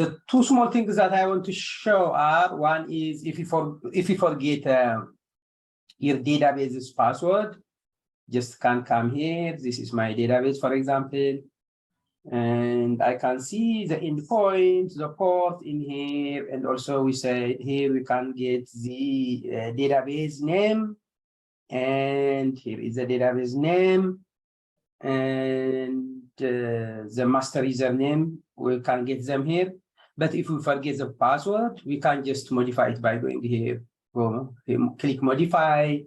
The two small things that I want to show are, one is if you forget your database's password, just can come here. This is my database, for example, and I can see the endpoint, the port in here, and also we say here we can get the database name, and here is the database name, and the master username. We can get them here. But if we forget the password, we can just modify it by going here. Go, click modify.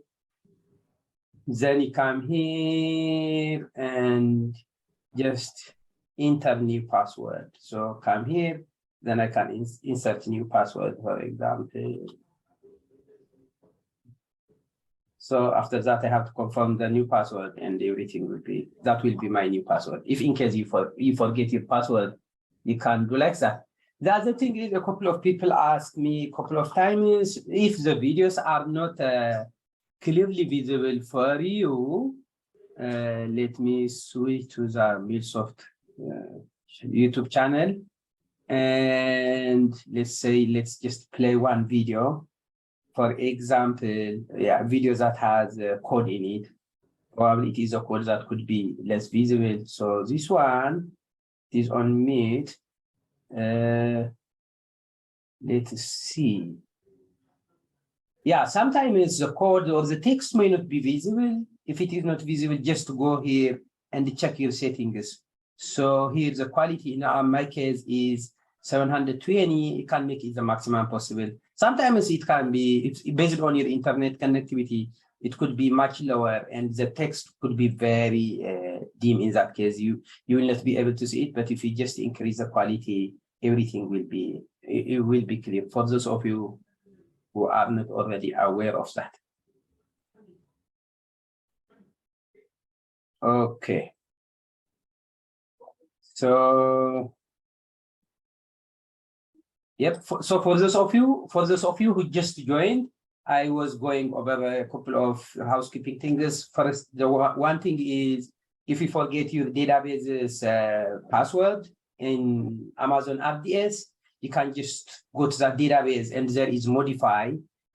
Then you come here and just enter new password. So come here, then I can insert new password, for example. So after that, I have to confirm the new password, and everything will be, that will be my new password. If in case you forget your password, you can do like that. The other thing is, a couple of people asked me a couple of times if the videos are not clearly visible for you. Let me switch to the MuleSoft YouTube channel, and let's just play one video. For example, video that has code in it. Probably it is a code that could be less visible. So this one is on mute. Let's see. Yeah, sometimes the code or the text may not be visible. If it is not visible, just go here and check your settings. So here the quality in my case is 720. You can make it the maximum possible. Sometimes it can be, it's based on your internet connectivity, it could be much lower, and the text could be very dim. In that case, you will not be able to see it. But if you just increase the quality, everything will be, it will be clear for those of you who are not already aware of that. Okay. So, yep. So for those of you who just joined, I was going over a couple of housekeeping things. First, the one thing is, if you forget your database's password in Amazon RDS, you can just go to that database, and there is modify,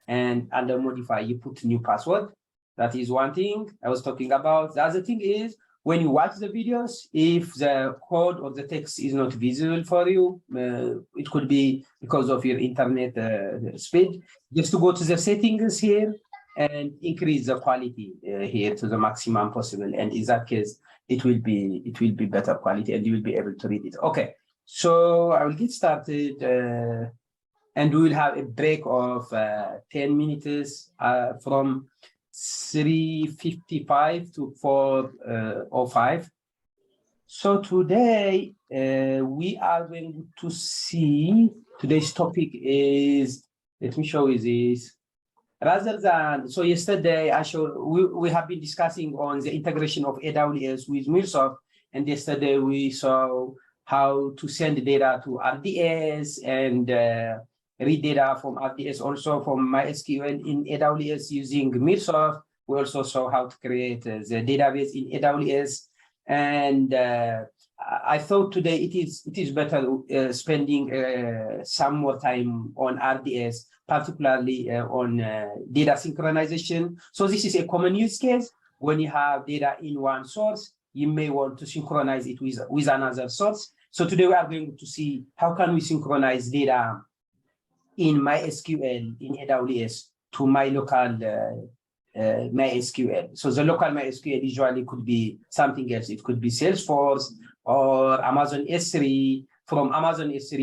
and under modify you put new password. That is one thing I was talking about. The other thing is, when you watch the videos, if the code or the text is not visible for you, it could be because of your internet speed. Just to go to the settings here and increase the quality here to the maximum possible. And in that case, it will be better quality, and you will be able to read it. Okay, so I will get started, and we will have a break of 10 minutes from 3:55 to 4:05. So today we are going to see, today's topic is, let me show you this. Rather than, so yesterday I showed, we have been discussing on the integration of AWS with MuleSoft, and yesterday we saw how to send data to RDS and read data from RDS, also from MySQL in AWS using MuleSoft. We also saw how to create the database in AWS. And I thought today it is better spending some more time on RDS, particularly on data synchronization. So this is a common use case. When you have data in one source, you may want to synchronize it with another source. So today we are going to see how can we synchronize data in MySQL in AWS to my local MySQL. So the local MySQL usually could be something else. It could be Salesforce or Amazon S3. From Amazon S3,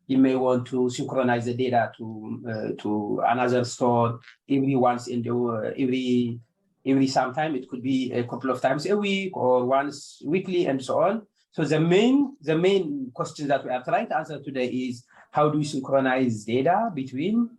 you may want to synchronize the data to another store every once in the every sometime. It could be a couple of times a week or once weekly, and so on. So the main question that we are trying to answer today is, how do we synchronize data between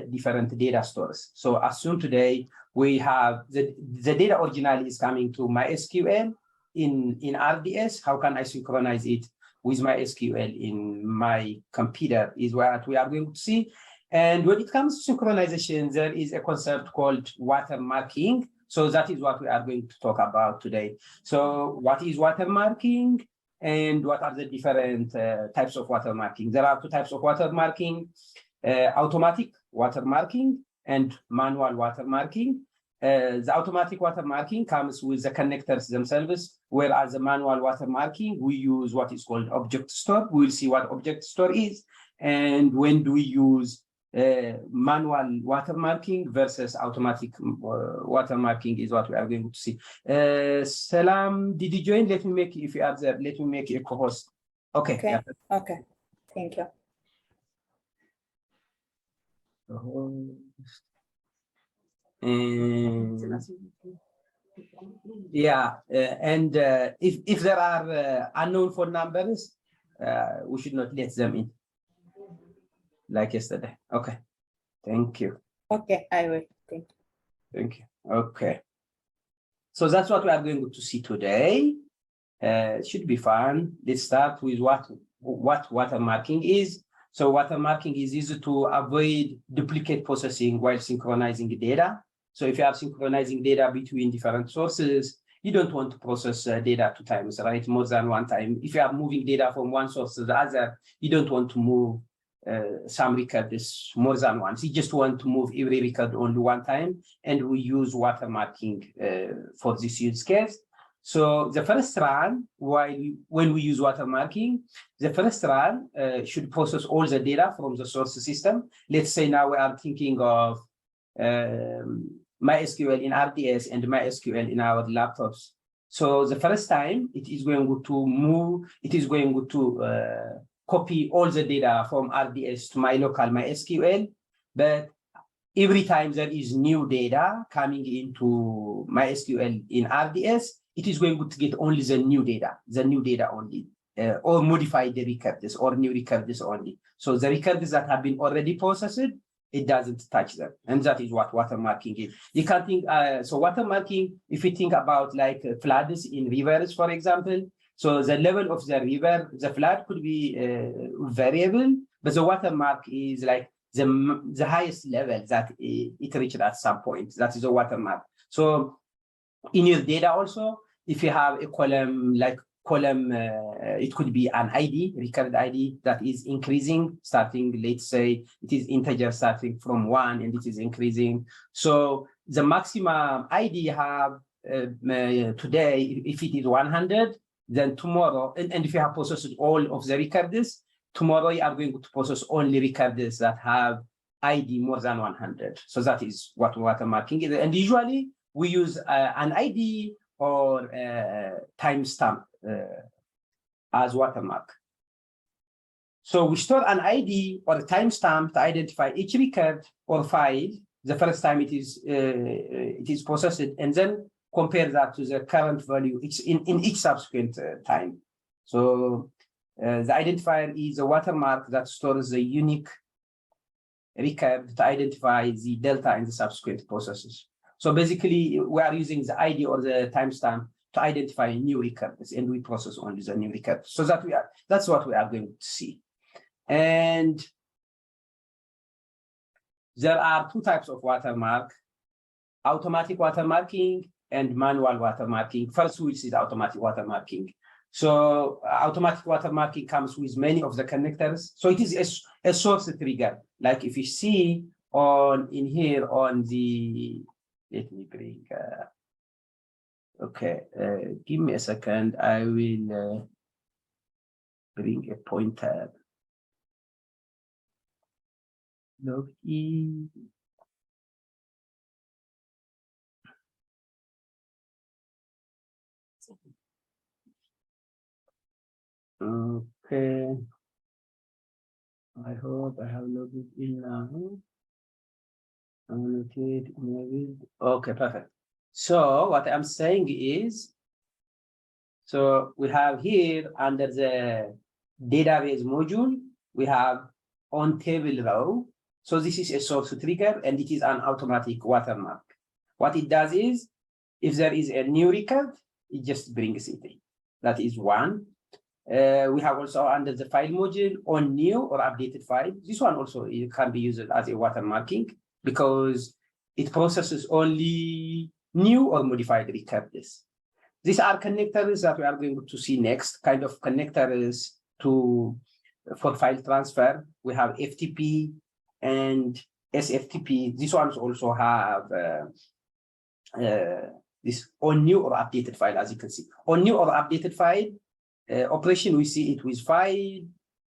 different data stores? So assume today we have the data originally is coming to MySQL in RDS. How can I synchronize it with MySQL in my computer is what we are going to see. And when it comes to synchronization, there is a concept called watermarking. So that is what we are going to talk about today. So what is watermarking? and what are the different types of watermarking. There are two types of watermarking, automatic watermarking and manual watermarking. The automatic watermarking comes with the connectors themselves, whereas the manual watermarking, we use what is called object store. We will see what object store is, and when do we use manual watermarking versus automatic watermarking is what we are going to see. Salam, did you join? Let me make, if you are there, let me make a co-host. Okay. Okay. Yeah. Okay. Thank you. Yeah, and if there are unknown phone numbers, we should not let them in, like yesterday. Okay, thank you. Okay, I will. Thank you. Thank you. Okay, so that's what we are going to see today. It should be fun. Let's start with what watermarking is. So watermarking is easy to avoid duplicate processing while synchronizing data. So if you are synchronizing data between different sources, you don't want to process data 2 times, right? More than 1 time. If you are moving data from one source to the other, you don't want to move some records more than once. You just want to move every record only 1 time, and we use watermarking for this use case. So the first run, when we use watermarking, the first run should process all the data from the source system. Let's say now we are thinking of MySQL in RDS and MySQL in our laptops. So the first time it is going to move, it is going to copy all the data from RDS to my local MySQL. But every time there is new data coming into MySQL in RDS, it is going to get only the new data only, or modify the records or new records only. So the records that have been already processed, it doesn't touch them. And that is what watermarking is. You can think, so watermarking, if you think about like floods in rivers, for example, so the level of the river, the flood could be variable, but the watermark is like the highest level that it reached at some point. That is a watermark. So in your data also, if you have a column, it could be an ID, record ID that is increasing, starting, let's say it is integer starting from 1 and it is increasing. So the maximum ID you have today, if it is 100, then tomorrow, and if you have processed all of the records, tomorrow you are going to process only records that have ID more than 100. So that is what watermarking is. And usually we use an ID or timestamp as watermark. So we store an ID or a timestamp to identify each record or file the first time it is processed, and then compare that to the current value in each subsequent time. So the identifier is a watermark that stores the unique record to identify the delta in the subsequent processes. So basically, we are using the ID or the timestamp to identify new records, and we process only the new records. So that's what we are going to see. And there are 2 types of watermark: automatic watermarking and manual watermarking. First, we'll see the automatic watermarking. So automatic watermarking comes with many of the connectors. So it is a source trigger. Like if you see in here on the, let me bring, okay, give me a second. I will bring a pointer. Login. Okay. I hope I have logged in now. Okay, perfect. So what I'm saying is, so we have here under the database module, we have on table row. So this is a source trigger, and it is an automatic watermark. What it does is, if there is a new record, it just brings it in. That is one. We have also under the file module on new or updated file. This one also can be used as a watermarking because it processes only new or modified records. These are connectors that we are going to see next, kind of connectors for file transfer. We have FTP and SFTP. These ones also have this on new or updated file, as you can see. On new or updated file operation, we see it with file,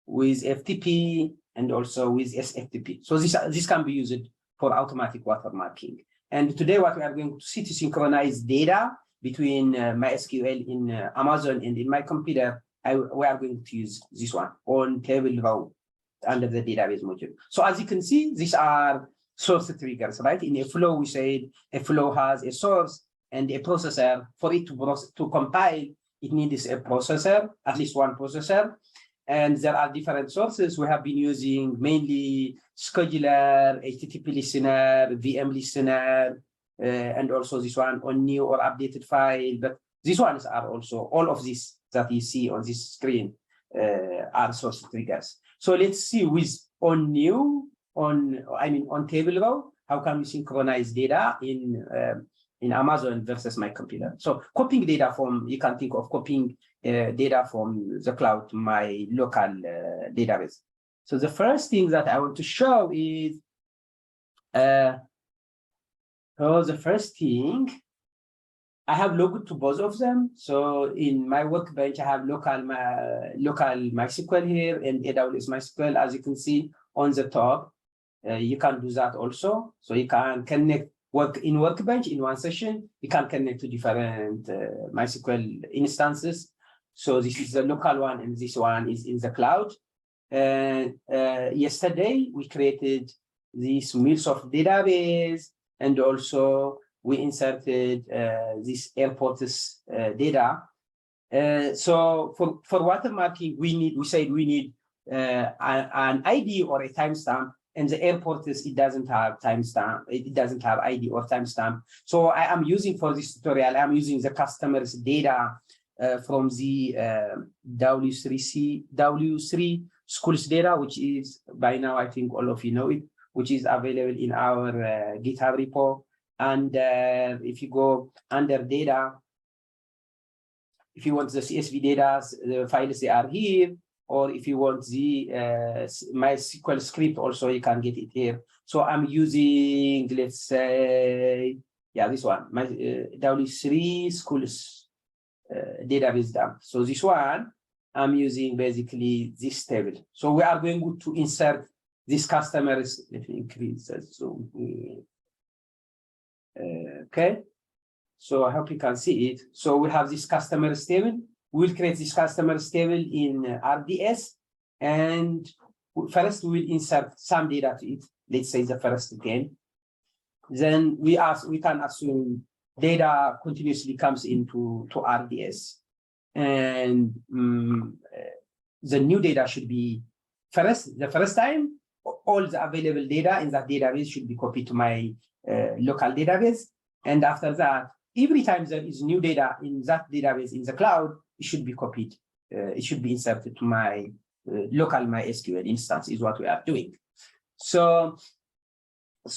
with FTP, and also with SFTP. So this can be used for automatic watermarking. And today, what we are going to see to synchronize data between MySQL in Amazon and in my computer, we are going to use this one on table row under the database module. So as you can see, these are source triggers, right? In a flow, we said a flow has a source and a processor. For it to compile, it needs a processor, at least one processor. And there are different sources. We have been using mainly scheduler, HTTP listener, VM listener, and also this one on new or updated file. But these ones are also, all of these that you see on this screen are source triggers. So let's see with on new, on table row, how can we synchronize data in Amazon versus my computer. So copying data from, you can think of copying data from the cloud to my local database. So the first thing that I want to show is, the first thing, I have logged to both of them. So in my workbench, I have local MySQL here and AWS MySQL, as you can see on the top. You can do that also. So you can connect workbench in one session. You can connect to different MySQL instances. So this is the local one, and this one is in the cloud. Yesterday, we created this MuleSoft database, and also we inserted this airports data. So for watermarking, we said we need an ID or a timestamp, and the airports, it doesn't have timestamp, it doesn't have ID or timestamp. So I am using for this tutorial, I'm using the customer's data from the W3 schools data, which is by now, I think all of you know it, which is available in our GitHub repo. And if you go under data, if you want the CSV data, the files, they are here. Or if you want the MySQL script, also you can get it here. So I'm using, let's say, yeah, this one, my W3 schools database dump. So this one, I'm using basically this table. So we are going to insert these customers. Let me increase that zoom. Okay. So I hope you can see it. So we have this customers table. We'll create this customers table in RDS, and first we will insert some data to it. Let's say the first 10. Then we can assume data continuously comes into RDS, and the new data should be the first time all the available data in that database should be copied to my local database, and after that, every time there is new data in that database in the cloud, it should be copied. It should be inserted to my local MySQL instance is what we are doing. So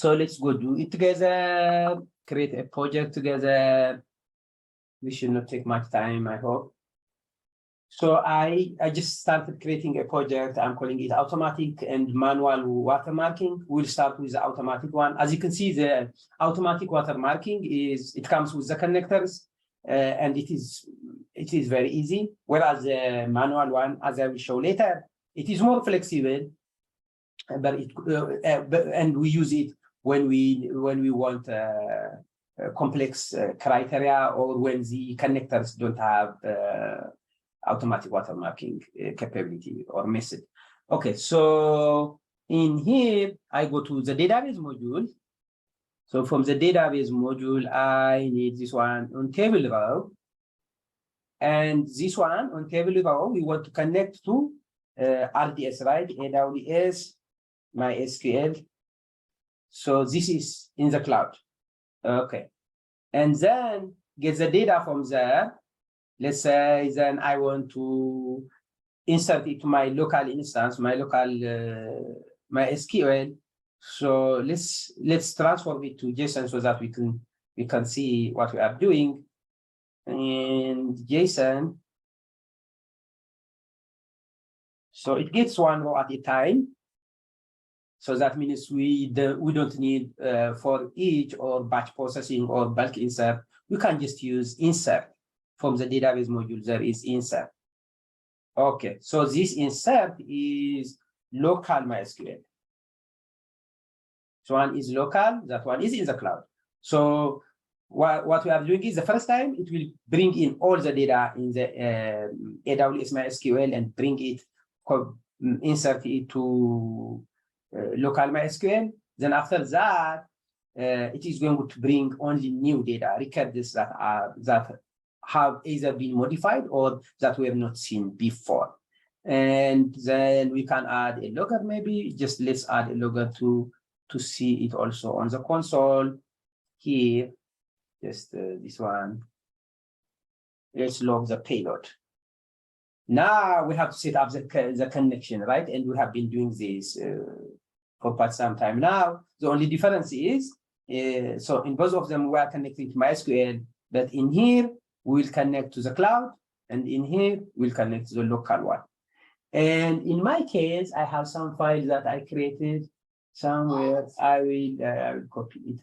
let's go do it together, create a project together. We should not take much time, I hope. So I just started creating a project. I'm calling it automatic and manual watermarking. We'll start with the automatic one. As you can see, the automatic watermarking it comes with the connectors, and it is very easy. Whereas the manual one, as I will show later, it is more flexible, but and we use it when we want complex criteria, or when the connectors don't have automatic watermarking capability or method. Okay, so in here, I go to the database module. So from the database module, I need this one on table row. And this one on table row, we want to connect to RDS, right? AWS, MySQL. So this is in the cloud. Okay. And then get the data from there. Let's say then I want to insert it to my local instance, my local MySQL. So let's transform it to JSON so that we can see what we are doing. and JSON. So it gets one row at a time. So that means we don't need for each or batch processing or bulk insert. We can just use insert from the database module. There is insert. Okay, so this insert is local MySQL. So one is local, that one is in the cloud. So what we are doing is the first time it will bring in all the data in the AWS MySQL and bring it, insert it to local MySQL. Then after that, it is going to bring only new data, records that have either been modified or that we have not seen before. And then we can add a logger, maybe just let's add a logger to see it also on the console here. Just this one. Let's log the payload. Now we have to set up the connection, right? And we have been doing this for quite some time now. The only difference is, so in both of them, we are connecting to MySQL, but in here, we'll connect to the cloud, and in here, we'll connect to the local one. And in my case, I have some files that I created somewhere. I will copy it.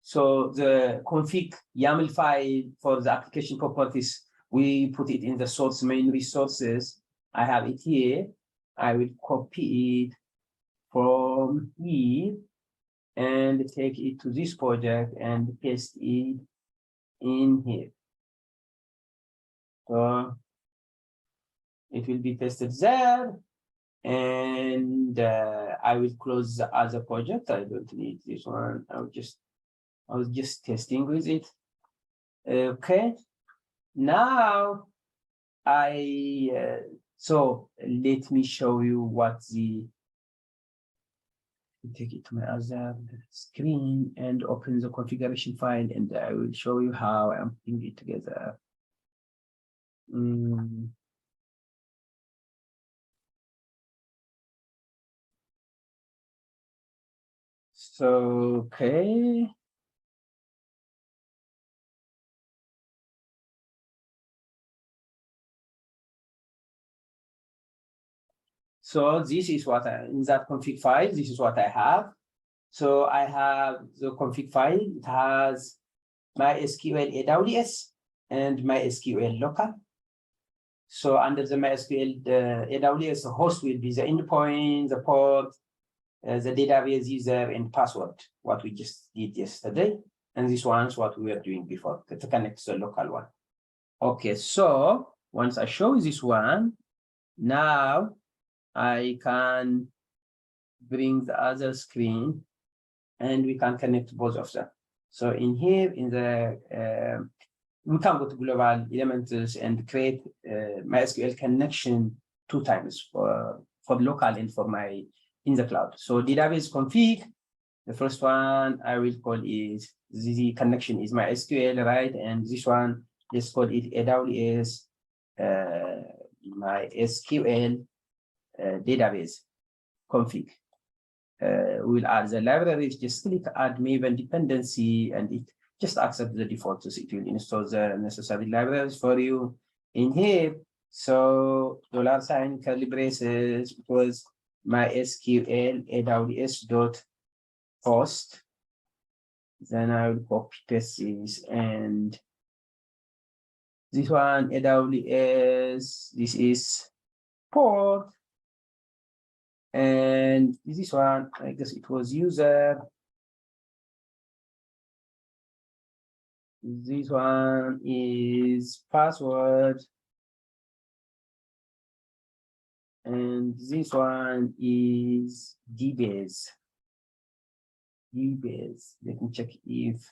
So the config YAML file for the application properties, we put it in the source main resources. I have it here. I will copy it from here and take it to this project and paste it in here. So it will be pasted there, and I will close the other project. I don't need this one. I was just testing with it. Okay. Now so let me show you what take it to my other screen and open the configuration file, and I will show you how I'm putting it together. So, okay. So this is what in that config file, this is what I have. So I have the config file. It has MySQL AWS and MySQL local. So under the MySQL AWS, the host will be the endpoint, the port, the database user, and password, what we just did yesterday. And this one's what we were doing before, to connect to the local one. Okay, so once I show this one, now I can bring the other screen and we can connect both of them. So in here, in the we can go to global elements and create MySQL connection 2 times for local and for my in the cloud. So database config, the first one I will call is the connection is MySQL, right? And this one, let's call it AWS MySQL database config. We'll add the libraries, just click add Maven dependency, and it just accept the default, so it will install the necessary libraries for you in here. So $ curly braces was MySQL AWS dot host. Then I will copy paste this, and this one AWS, this is port, and this one, I guess it was user. This one is password, and this one is DBase. DBase. Let me check if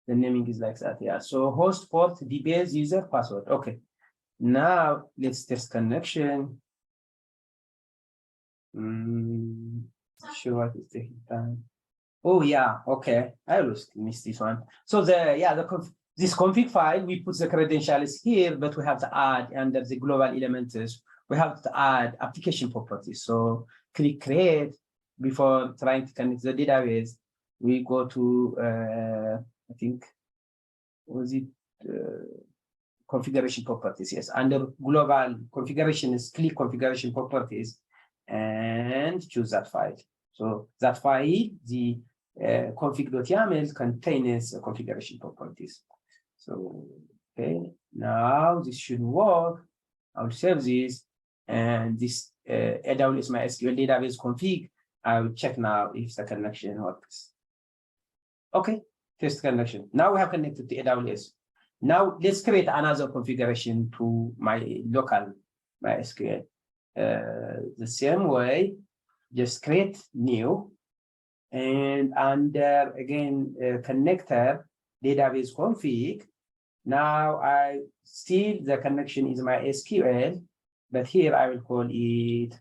the naming is like that. Yeah. So host, port, DBase, user, password. Okay. Now let's test connection. Sure what is taking time. Oh yeah, okay. I always missed this one. So this config file, we put the credentials here, but we have to add under the global elements, we have to add application properties. So click create before trying to connect the database. we go to, I think, was it configuration properties? Yes, under global configuration is click configuration properties and choose that file. So that file, the config.yaml contains configuration properties. So, okay, now this should work. I'll save this, and this AWS MySQL database config. I will check now if the connection works. Okay, test connection. Now we have connected to AWS. Now let's create another configuration to my local MySQL. The same way, just create new, and under again connector database config. Now I still the connection is MySQL, but here I will call it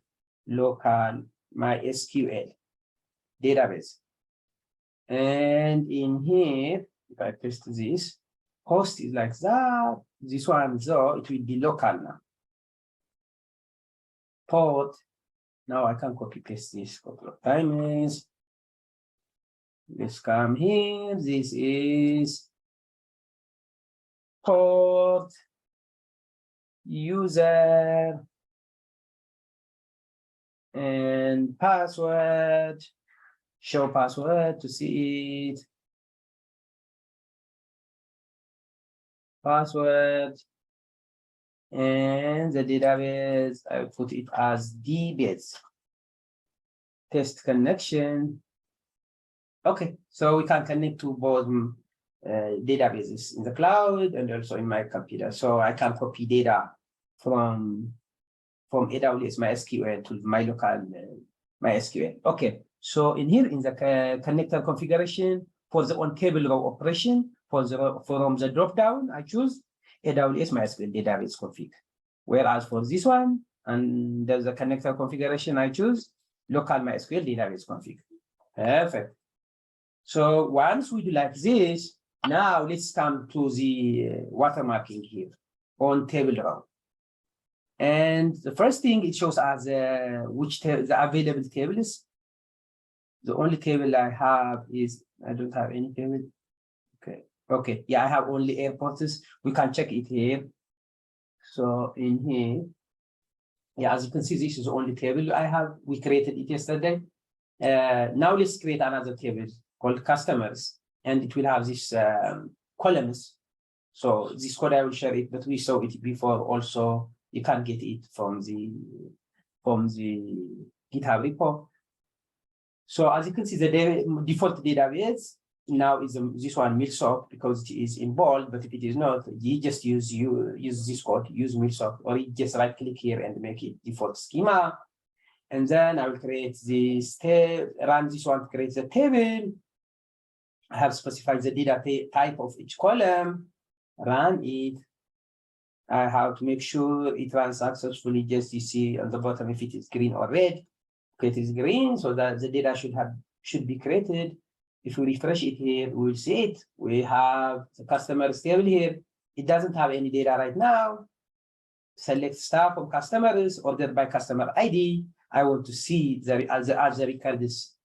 local MySQL database. And in here, if I paste this, host is like that. This one, though, it will be local now. Port, now I can copy paste this a couple of times. Let's come here. This is port, user, and password. Show password to see it. Password. And the database, I put it as dbase. Test connection. Okay, so we can connect to both databases in the cloud and also in my computer. So I can copy data from AWS MySQL to my local MySQL. Okay, so in here in the connector configuration for the on table row operation from the drop down, I choose AWS MySQL database config. Whereas for this one and there's a connector configuration, I choose local MySQL database config. Perfect. So once we do like this, now let's come to the watermarking here on table row. And the first thing it shows us which the available tables. The only table I have is, I don't have any table. Okay. Okay. Yeah, I have only airports. We can check it here. So in here, yeah, as you can see, this is the only table I have. We created it yesterday. Now let's create another table called customers, and it will have these columns. So this code I will share it, but we saw it before also. You can get it from the GitHub repo. So as you can see, the default database now is this one MuleSoft because it is in bold. But if it is not, you just use this code, use MuleSoft, or you just right click here and make it default schema. And then I will create this run this one to create the table. I have specified the data type of each column, run it. I have to make sure it runs successfully. Just you see on the bottom if it is green or red. It is green, so that the data should be created. If we refresh it here, we will see it. We have the customers table here. It doesn't have any data right now. Select star from customers ordered by customer ID. I want to see as the records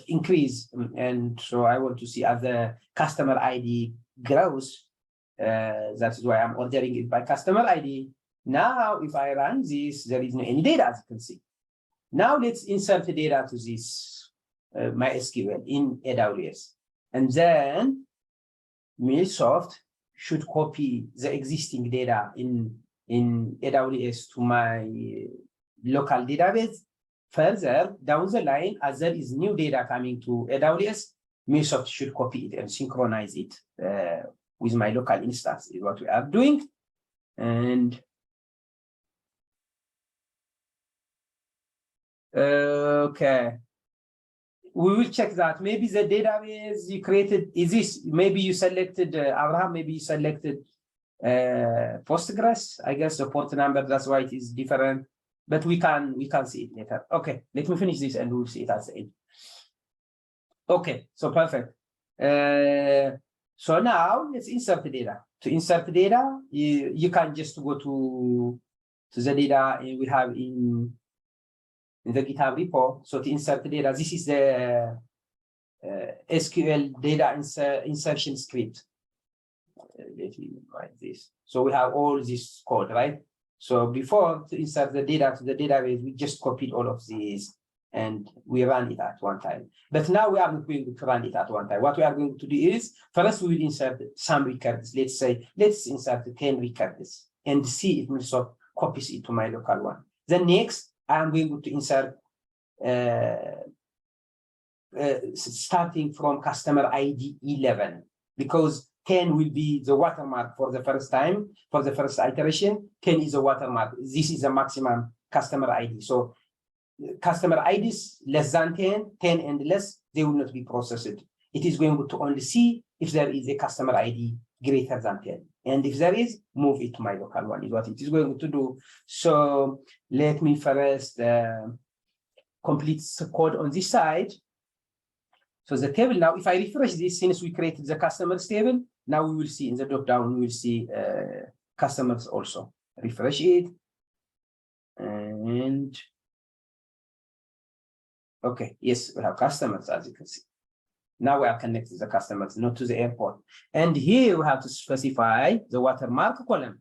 increase, and so I want to see as the customer ID grows. That is why I'm ordering it by customer ID. Now, if I run this, there is no any data, as you can see. Now let's insert the data to this MySQL in AWS, and then MuleSoft should copy the existing data in AWS to my local database. Further down the line, as there is new data coming to AWS, MuleSoft should copy it and synchronize it with my local instance is what we are doing. And okay, we will check that. Maybe the database you created is this. Maybe you selected Abraham. Maybe you selected Postgres. I guess the port number. That's why it is different. But we can see it later. Okay, let me finish this and we'll see it at the end. Okay, so perfect. So now let's insert the data. To insert the data, you can just go to the data we have in the GitHub repo. So to insert the data, this is the SQL data insertion script. Let me write this. So we have all this code, right? So before to insert the data to the database, we just copied all of these and we ran it at one time. But now we are not going to run it at one time. What we are going to do is, first we will insert some records. Let's say, let's insert 10 records and see if MuleSoft copies it to my local one. Then next, I'm going to insert starting from customer ID 11, because 10 will be the watermark for the first time, for the first iteration. 10 is a watermark. This is a maximum customer ID. So customer IDs less than 10, 10 and less, they will not be processed. It is going to only see if there is a customer ID greater than 10. And if there is, move it to my local one is what it is going to do. So let me first complete the code on this side. So the table now, if I refresh this, since we created the customers table, now we will see in the drop down, we will see customers also. Refresh it. And okay, yes, we have customers, as you can see. Now we are connected to the customers, not to the airport. And here we have to specify the watermark column.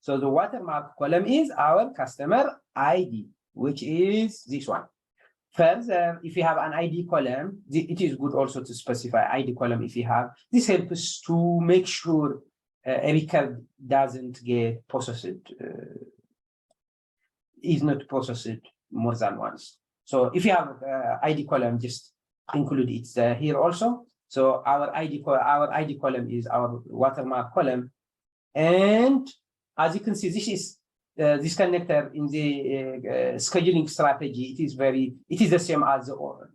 So the watermark column is our customer ID, which is this one. Further, if you have an ID column, it is good also to specify ID column if you have. This helps to make sure a record doesn't get processed, is not processed more than once. So if you have ID column, just include it here also. So our ID column is our watermark column. And as you can see, this is this connector in the scheduling strategy. It is the same as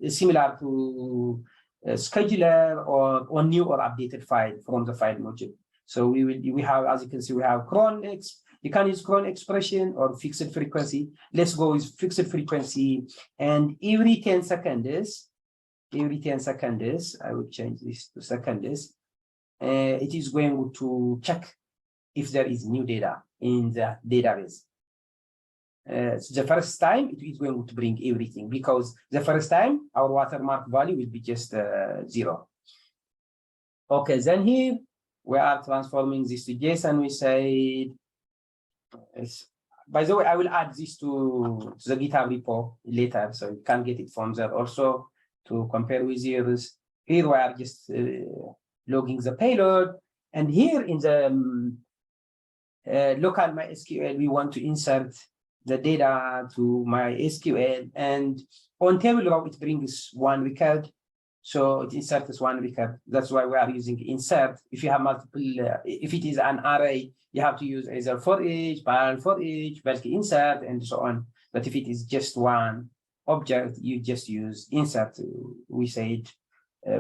similar to scheduler or new or updated file from the file module. So we have, as you can see, we have cron. You can use cron expression or fixed frequency. Let's go with fixed frequency. And every 10 seconds, I will change this to seconds. It is going to check if there is new data in the database. So the first time it is going to bring everything, because the first time our watermark value will be just 0. Okay, then here we are transforming this to JSON. We say, by the way, I will add this to the GitHub repo later, so you can get it from there also to compare with yours. Here we are just logging the payload, and here in the local MySQL, we want to insert the data to MySQL, and on table row it brings one record, so it inserts one record. That's why we are using insert. If you have multiple, if it is an array, you have to use either for each, parallel for each, bulk insert, and so on. But if it is just one object, you just use insert. We said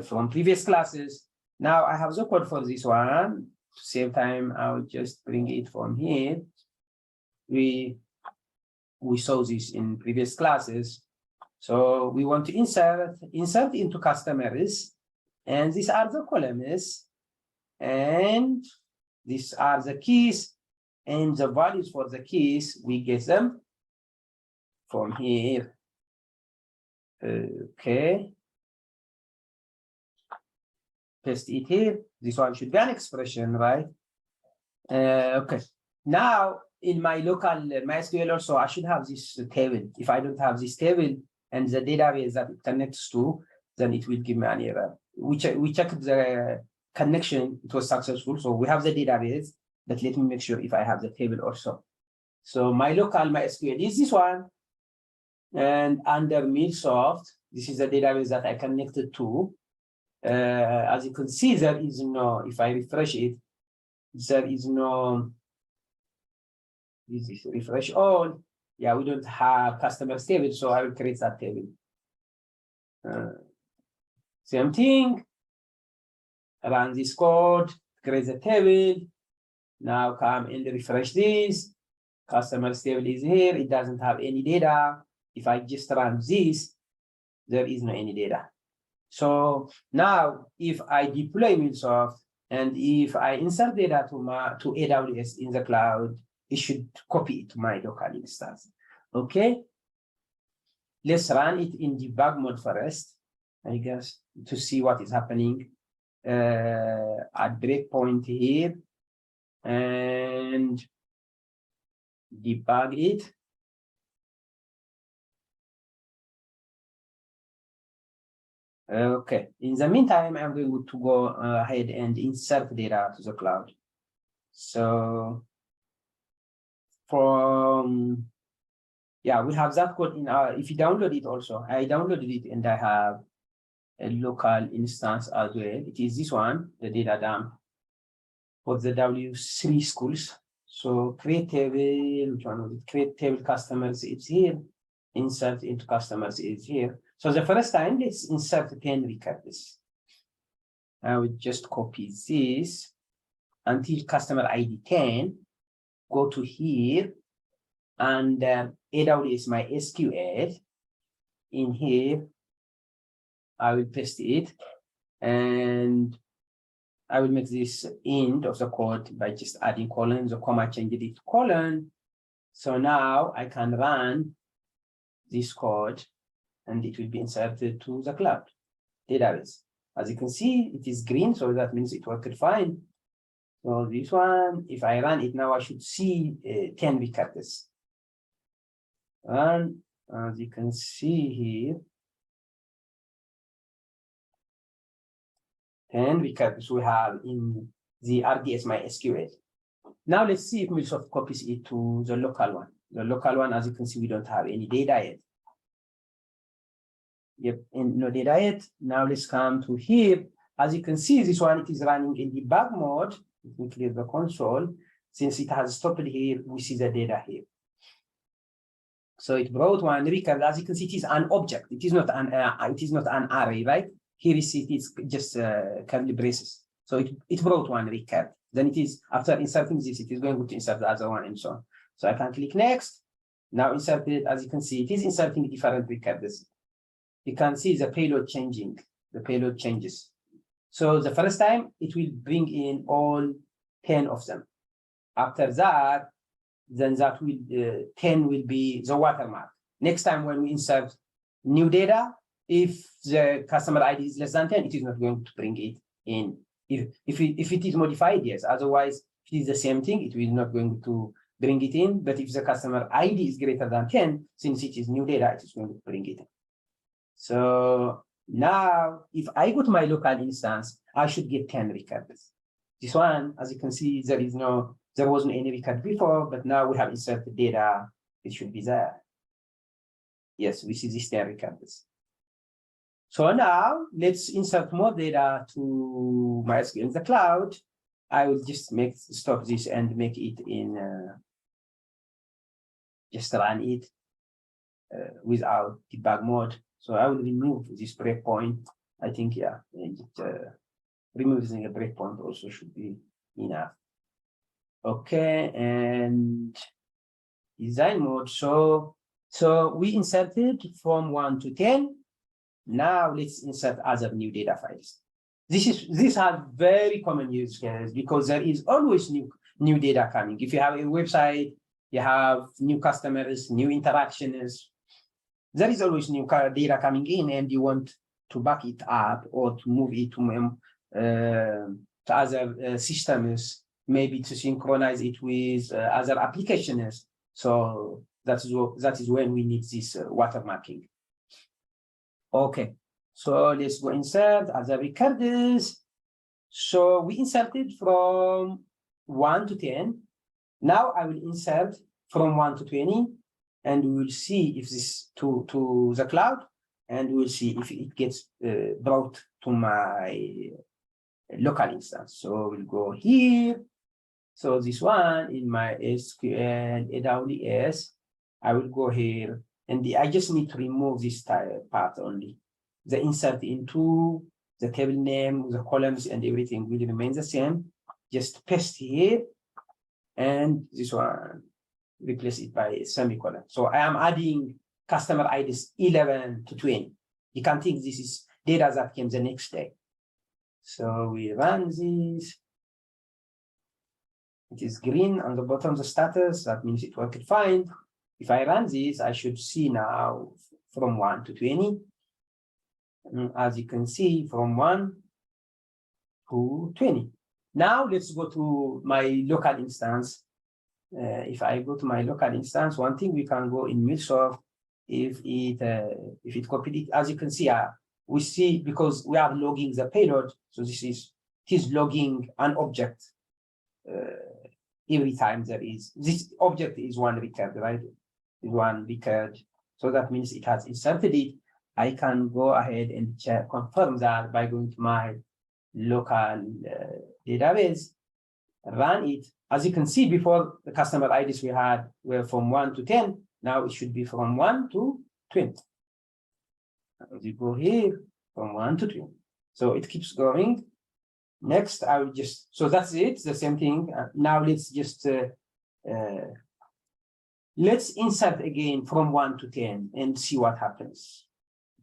from previous classes. Now I have the code for this one. To save time, I'll just bring it from here. We saw this in previous classes. So we want to insert into customers, and these are the columns, and these are the keys, and the values for the keys, we get them from here. Okay. Paste it here. This one should be an expression, right? Okay. Now, in my local MySQL also, I should have this table. If I don't have this table and the database that it connects to, then it will give me an error. We checked the connection, it was successful. So we have the database, but let me make sure if I have the table also. So my local MySQL is this one. And under MuleSoft, this is the database that I connected to. As you can see, there is no, if I refresh it, there is no, this is refresh all. Yeah, we don't have customers table, so I will create that table. Same thing, run this code, create the table. Now come and refresh this. Customers table is here, it doesn't have any data. If I just run this, there is no any data. So now, if I deploy MuleSoft and if I insert data to AWS in the cloud, it should copy it to my local instance. Okay, let's run it in debug mode first. I guess, to see what is happening at breakpoint here and debug it. Okay, in the meantime, I'm going to go ahead and insert data to the cloud. So from, yeah, we have that code in our, if you download it also, I downloaded it and I have a local instance as well. It is this one, the data dump for the W3 schools. So create table, which one was it? Create table customers is here, insert into customers is here. So the first time, let's insert 10 records. I will just copy this until customer ID 10, go to here, and AWS MySQL. In here, I will paste it, and I will make this end of the code by just adding colons, or comma, changing it to colon. So now I can run this code, and it will be inserted to the cloud database. As you can see, it is green, so that means it worked fine. So this one, if I run it now, I should see 10 records. And as you can see here, 10 records we have in the RDS MySQL. Now let's see if MuleSoft copies it to the local one. The local one, as you can see, we don't have any data yet. Yep, and no data yet. Now let's come to here. As you can see, this one, it is running in debug mode. Let me clear the console. Since it has stopped here, we see the data here. So it brought one record. As you can see, it is an object. It is not an array, right? Here you see it's just curly braces. So it brought one record. Then it is, after inserting this, it is going to insert the other one and so on. So I can click next. Now inserted, as you can see, it is inserting different records. You can see the payload changing. The payload changes. So the first time, it will bring in all 10 of them. After that, then that will 10 will be the watermark. Next time when we insert new data, if the customer ID is less than 10, it is not going to bring it in. If it is modified, yes. Otherwise, if it is the same thing, it will not going to bring it in. But if the customer ID is greater than 10, since it is new data, it is going to bring it in. So now, if I go to my local instance, I should get 10 records. This one, as you can see, there wasn't any record before, but now we have inserted data. It should be there. Yes, we see these 10 records. So now let's insert more data to MySQL in the cloud. I will just stop this and make it in, just run it without debug mode. So I will remove this breakpoint. I think, yeah, removing a breakpoint also should be enough. Okay, and design mode. So we inserted from 1 to 10. Now let's insert other new data files. These are very common use cases because there is always new data coming. If you have a website, you have new customers, new interactions. There is always new data coming in, and you want to back it up or to move it to other systems, maybe to synchronize it with other applications. So that is when we need this watermarking. Okay, so let's go insert other records. So we inserted from 1 to 10. Now I will insert from 1 to 20, and we will see if this to the cloud, and we will see if it gets brought to my local instance. So we'll go here. So this one in my SQL AWS, I will go here, and I just need to remove this part only. The insert into the table name, the columns, and everything will remain the same. Just paste here, and this one, replace it by a semicolon. So I am adding customer IDs 11 to 20. You can think this is data that came the next day. So we run this. It is green on the bottom, the status. That means it worked fine. If I run this, I should see now from 1 to 20. as you can see, from 1 to 20. Now let's go to my local instance. If I go to my local instance, one thing we can go in MuleSoft, if it copied it, as you can see, we see because we are logging the payload. So it is logging an object every time there is this object is one record, right? Is one record. So that means it has inserted it. I can go ahead and confirm that by going to my local database, run it. As you can see, before the customer IDs we had were from 1 to 10. Now it should be from 1 to 20. As you go here, from 1 to 20. So it keeps going. Next, I will just, so that's it, the same thing. Now let's just, let's insert again from 1 to 10 and see what happens.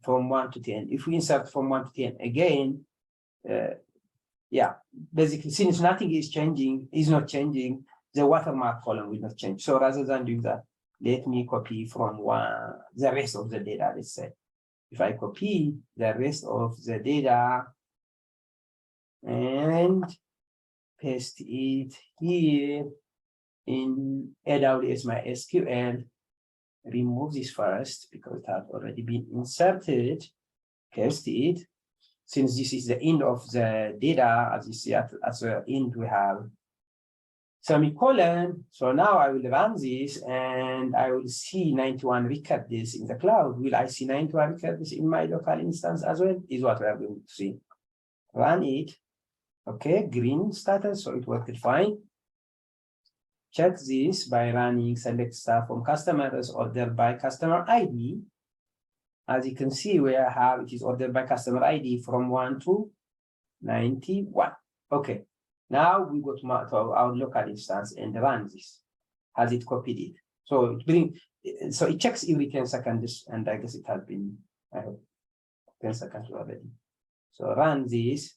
From 1 to 10. If we insert from 1 to 10 again, yeah, basically, since nothing is changing, is not changing, the watermark column will not change. So rather than doing that, let me copy from the rest of the data, let's say. If I copy the rest of the data and paste it here in AWS MySQL, remove this first because it has already been inserted, paste it. Since this is the end of the data, as you see at the end, we have semicolon. So now I will run this and I will see 91 records in the cloud. Will I see 91 records in my local instance as well? Is what we are going to see. Run it. Okay, green status, so it worked fine. Check this by running select star from customers ordered by customer ID. As you can see, we have it is ordered by customer ID from 1 to 91. Okay, now we go to our local instance and run this. Has it copied it? So it checks every 10 seconds, and I guess it has been 10 seconds already. So run this.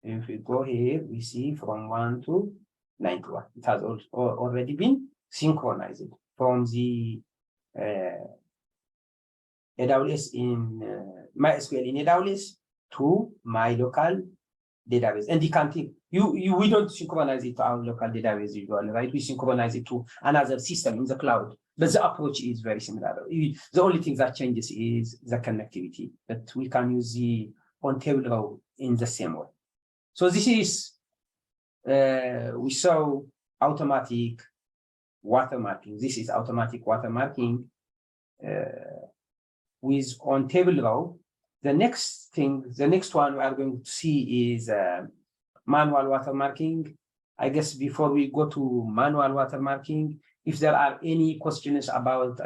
If we go here, we see from 1 to 91. It has already been synchronized from the AWS in MySQL in AWS to my local database. And you can think, we don't synchronize it to our local database usually, right? We synchronize it to another system in the cloud. But the approach is very similar. The only thing that changes is the connectivity, that we can use the on table row in the same way. So this is, we saw automatic watermarking. This is automatic watermarking with on table row. The next one we are going to see is manual watermarking. I guess before we go to manual watermarking, if there are any questions about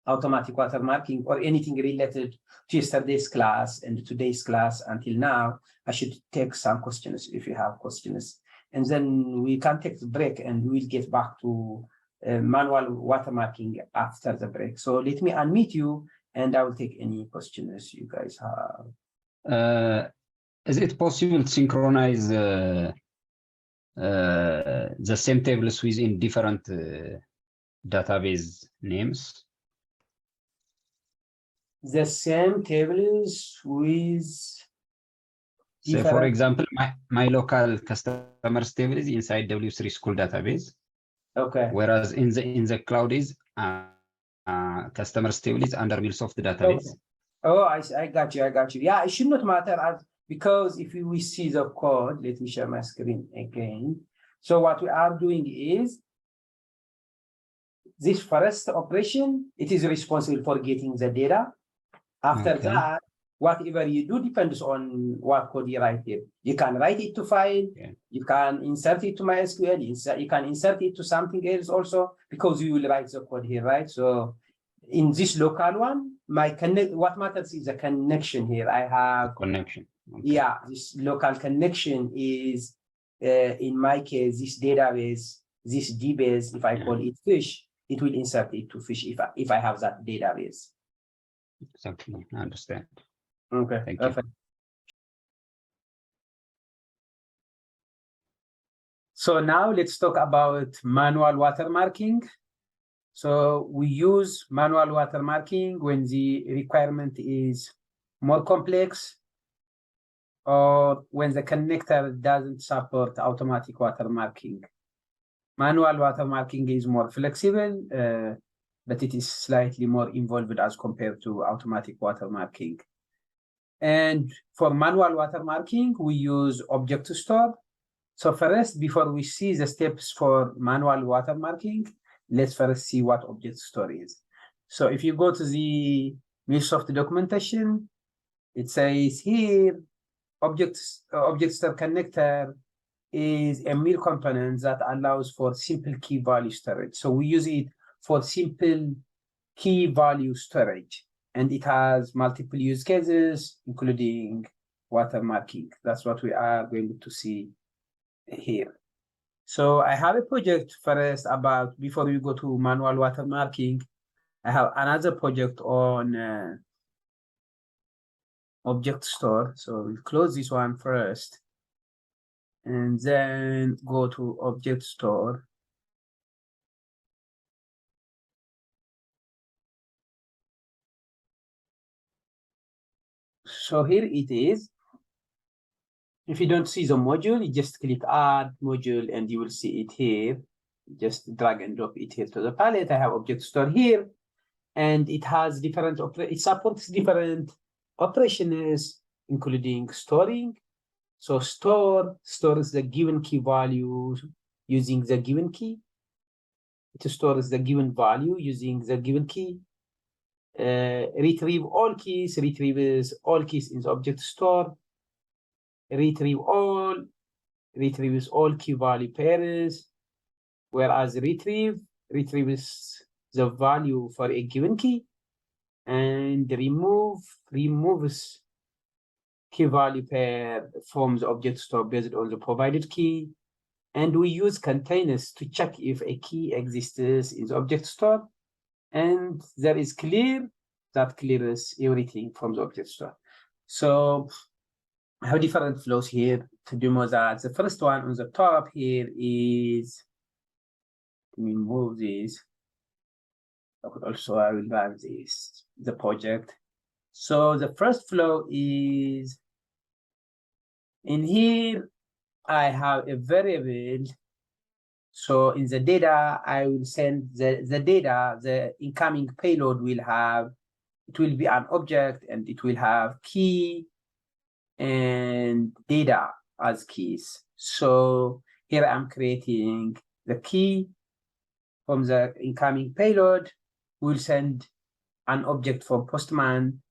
automatic watermarking or anything related to yesterday's class and today's class until now, I should take some questions if you have questions. And then we can take the break and we'll get back to manual watermarking after the break. So let me unmute you and I will take any questions you guys have. Is it possible to synchronize the same tables within different database names? The same tables with So for example, my local customers table is inside W3 School database. Okay. Whereas in the cloud is customers table is under MuleSoft database. Okay. Oh, I got you. Yeah, it should not matter because if we see the code, let me share my screen again. So what we are doing is this first operation, it is responsible for getting the data. After that, whatever you do depends on what code you write here. You can write it to file, you can insert it to MySQL, you can insert it to something else also, because you will write the code here, right? So in this local one, what matters is the connection here. I have connection. Okay. Yeah, this local connection is in my case, this database, this DBase, if I call it fish, it will insert it to fish if I have that database. Exactly, I understand. Okay, thank perfect. you. So now let's talk about manual watermarking. So we use manual watermarking when the requirement is more complex, or when the connector doesn't support automatic watermarking. Manual watermarking is more flexible, but it is slightly more involved as compared to automatic watermarking. And for manual watermarking, we use object store. So first, before we see the steps for manual watermarking, let's first see what object store is. So if you go to the MuleSoft documentation, it says here, object store connector is a Mule component that allows for simple key value storage. So we use it for simple key value storage, and it has multiple use cases, including watermarking. That's what we are going to see here. So I have a project first about, before we go to manual watermarking, I have another project on object store. So we'll close this one first, and then go to object store. So here it is. If you don't see the module, you just click add module and you will see it here. Just drag and drop it here to the palette. I have object store here, and it has different, it supports different operations, including storing. So stores the given key value using the given key. It stores the given value using the given key. Retrieve all keys, retrieves all keys in the object store. Retrieves all key value pairs, whereas retrieves the value for a given key, and removes key value pair from the object store based on the provided key. And we use containers to check if a key exists in the object store, and there is clear that clears everything from the object store. So I have different flows here to demo that. The first one on the top here is, let me move this. Also, I will run this, the project. So the first flow is, in here, I have a variable. So in the data, I will send the data, the incoming payload will have, it will be an object, and it will have key and data as keys. So here I'm creating the key from the incoming payload. We'll send an object from Postman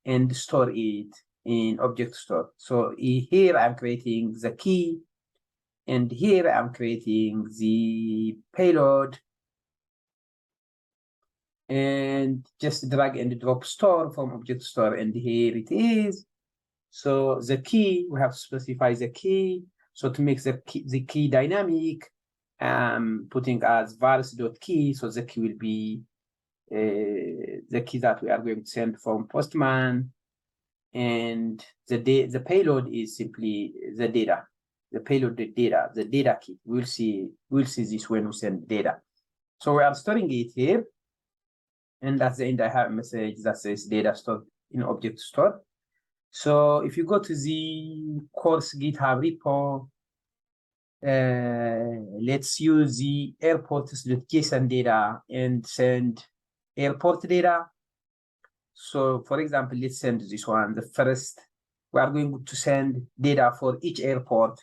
and store it in object store. So here I'm creating the key, and here I'm creating the payload, and just drag and drop store from object store, and here it is. So the key, we have to specify the key. So to make the key dynamic, putting as vars.key, so the key will be the key that we are going to send from Postman, and the payload is simply the data. The payload, the data key. We'll see this when we send data. So we are storing it here, and at the end I have a message that says data stored in object store. So if you go to the course GitHub repo, let's use the airports.json data and send airport data. So for example, let's send this one. The first, we are going to send data for each airport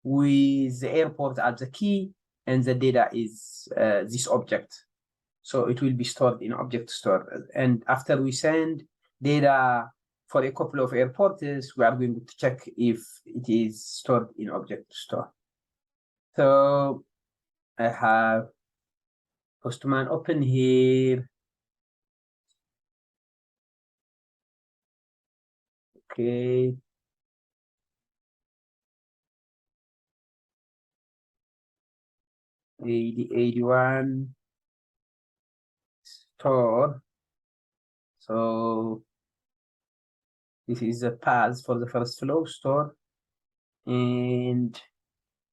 with the airport as the key, and the data is this object. So it will be stored in object store. And after we send data for a couple of airports, we are going to check if it is stored in object store. So I have Postman open here. Okay. The 81 store. So this is the path for the first flow store, and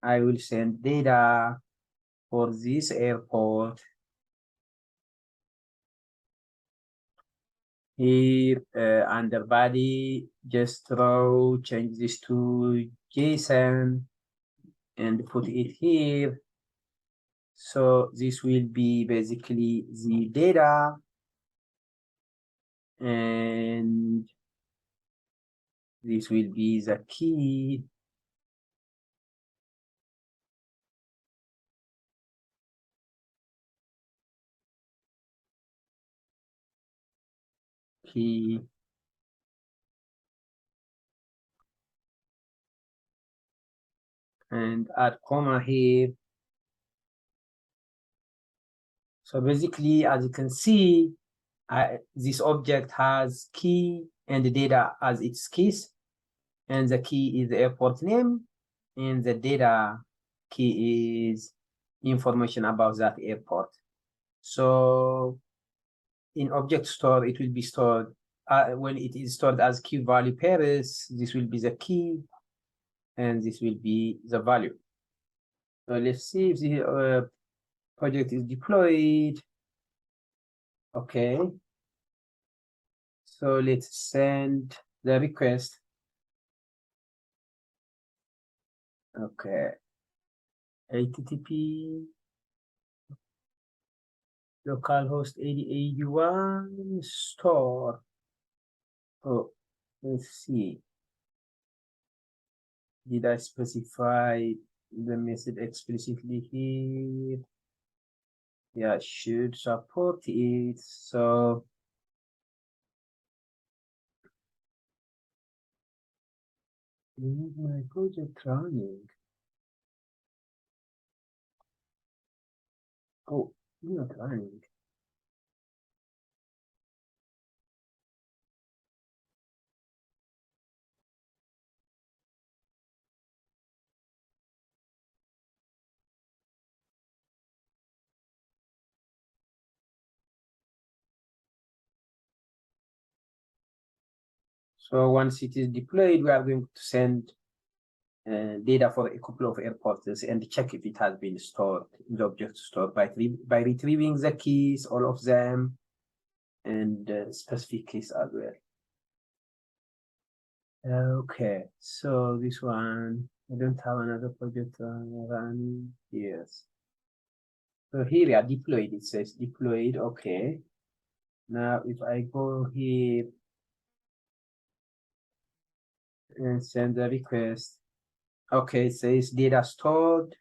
I will send data for this airport Here under body, just change this to JSON and put it here. So this will be basically the data, and this will be the key. Key. And add comma here. So basically, as you can see, this object has key and the data as its keys, and the key is the airport name, and the data key is information about that airport. So in object store, it will be stored when it is stored as key value pairs. This will be the key, and this will be the value. So let's see if the project is deployed. Okay. So let's send the request. Okay. HTTP localhost 8081 store. Oh, let's see. Did I specify the method explicitly here? Yeah, it should support it. So is my project running? Oh, it's not running. So once it is deployed, we are going to send data for a couple of airports and check if it has been stored in the object store by retrieving the keys, all of them, and specific keys as well. Okay, so this one, I don't have another project running. Yes. So here, yeah, deployed, it says deployed. Okay. Now, if I go here and send the request, okay, it says data stored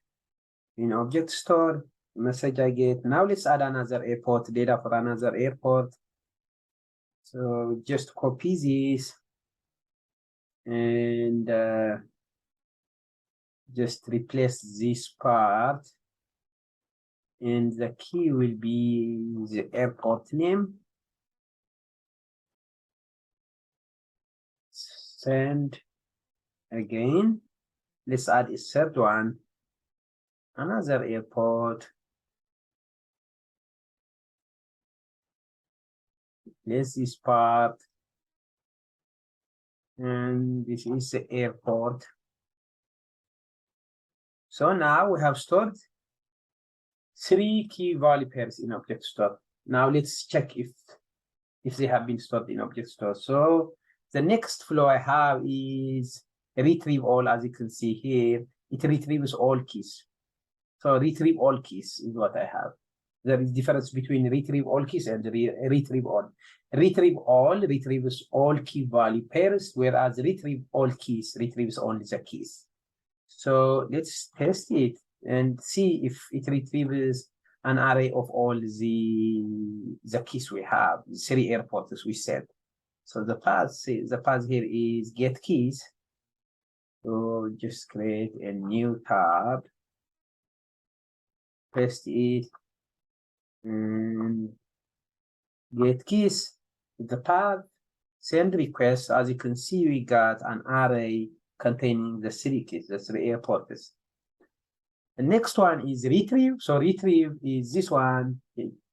in object store. Message I get. Now let's add another airport, data for another airport. So just copy this and just replace this part, and the key will be the airport name. Send again. Let's add a third one, another airport. Place this part, and this is the airport. So now we have stored 3 key value pairs in object store. Now let's check if they have been stored in object store. So the next flow I have is retrieve all. As you can see here, it retrieves all keys. So retrieve all keys is what I have. There is difference between retrieve all keys and retrieve all. Retrieve all retrieves all key value pairs, whereas retrieve all keys retrieves only the keys. So let's test it and see if it retrieves an array of all the keys we have, the 3 airports we said. So the path here is get keys. So just create a new tab, paste it, and get keys. The path, send request. As you can see, we got an array containing the 3 keys, the 3 airports. The next one is retrieve. So retrieve is this one.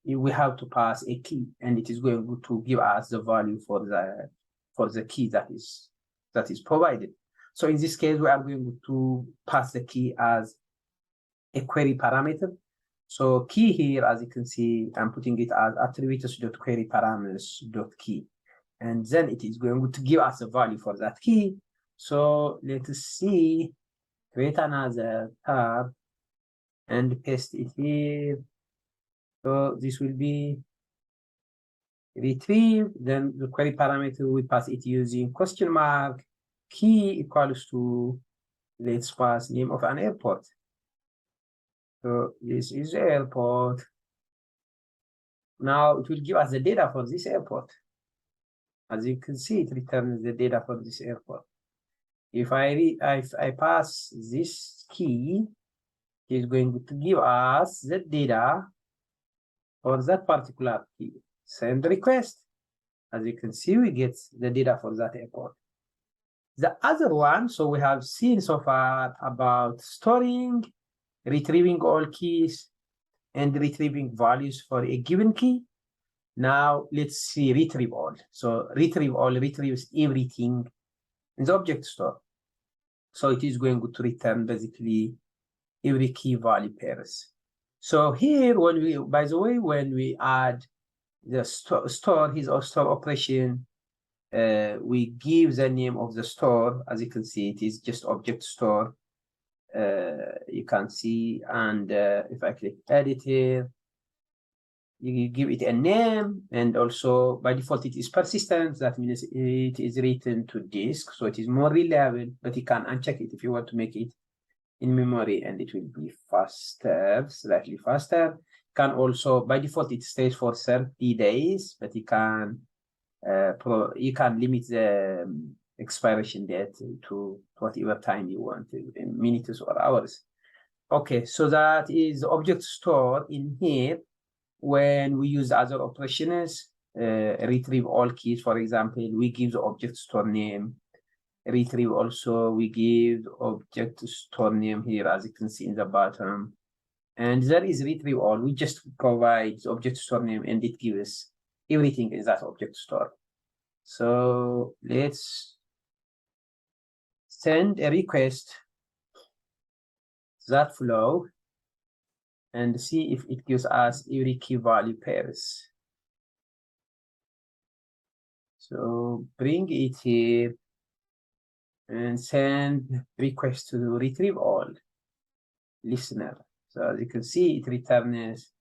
We have to pass a key, and it is going to give us the value for the key that is provided. So in this case, we are going to pass the key as a query parameter. So key here, as you can see, I'm putting it as attributes.query parameters.key. and then it is going to give us a value for that key. So let's see, create another tab and paste it here. So this will be retrieve, then the query parameter, we pass it using question mark, key equals to, let's pass name of an airport. So this is the airport. Now it will give us the data for this airport. As you can see, it returns the data for this airport. If I pass this key, it is going to give us the data for that particular key. Send request. As you can see, we get the data for that airport. The other one, so we have seen so far about storing, retrieving all keys, and retrieving values for a given key. Now let's see retrieve all. So retrieve all retrieves everything in the object store. So it is going to return basically every key value pairs. So here, when we, by the way, when we add the store his or store operation, we give the name of the store. As you can see, it is just object store. You can see, and if I click edit here, you give it a name, and also by default it is persistent. That means it is written to disk, so it is more reliable, but you can uncheck it if you want to make it in memory, and it will be faster, slightly faster. Can also, by default it stays for 30 days, but you can limit the expiration date to whatever time you want, in minutes or hours. Okay, so that is object store in here. When we use other operations, retrieve all keys, for example, we give the object store name. Retrieve also, we give object store name here, as you can see in the bottom. And there is retrieve all. We just provide the object store name, and it gives everything in that object store. So let's send a request that flow and see if it gives us every key value pairs. So bring it here and send request to retrieve all listener. So as you can see, it returns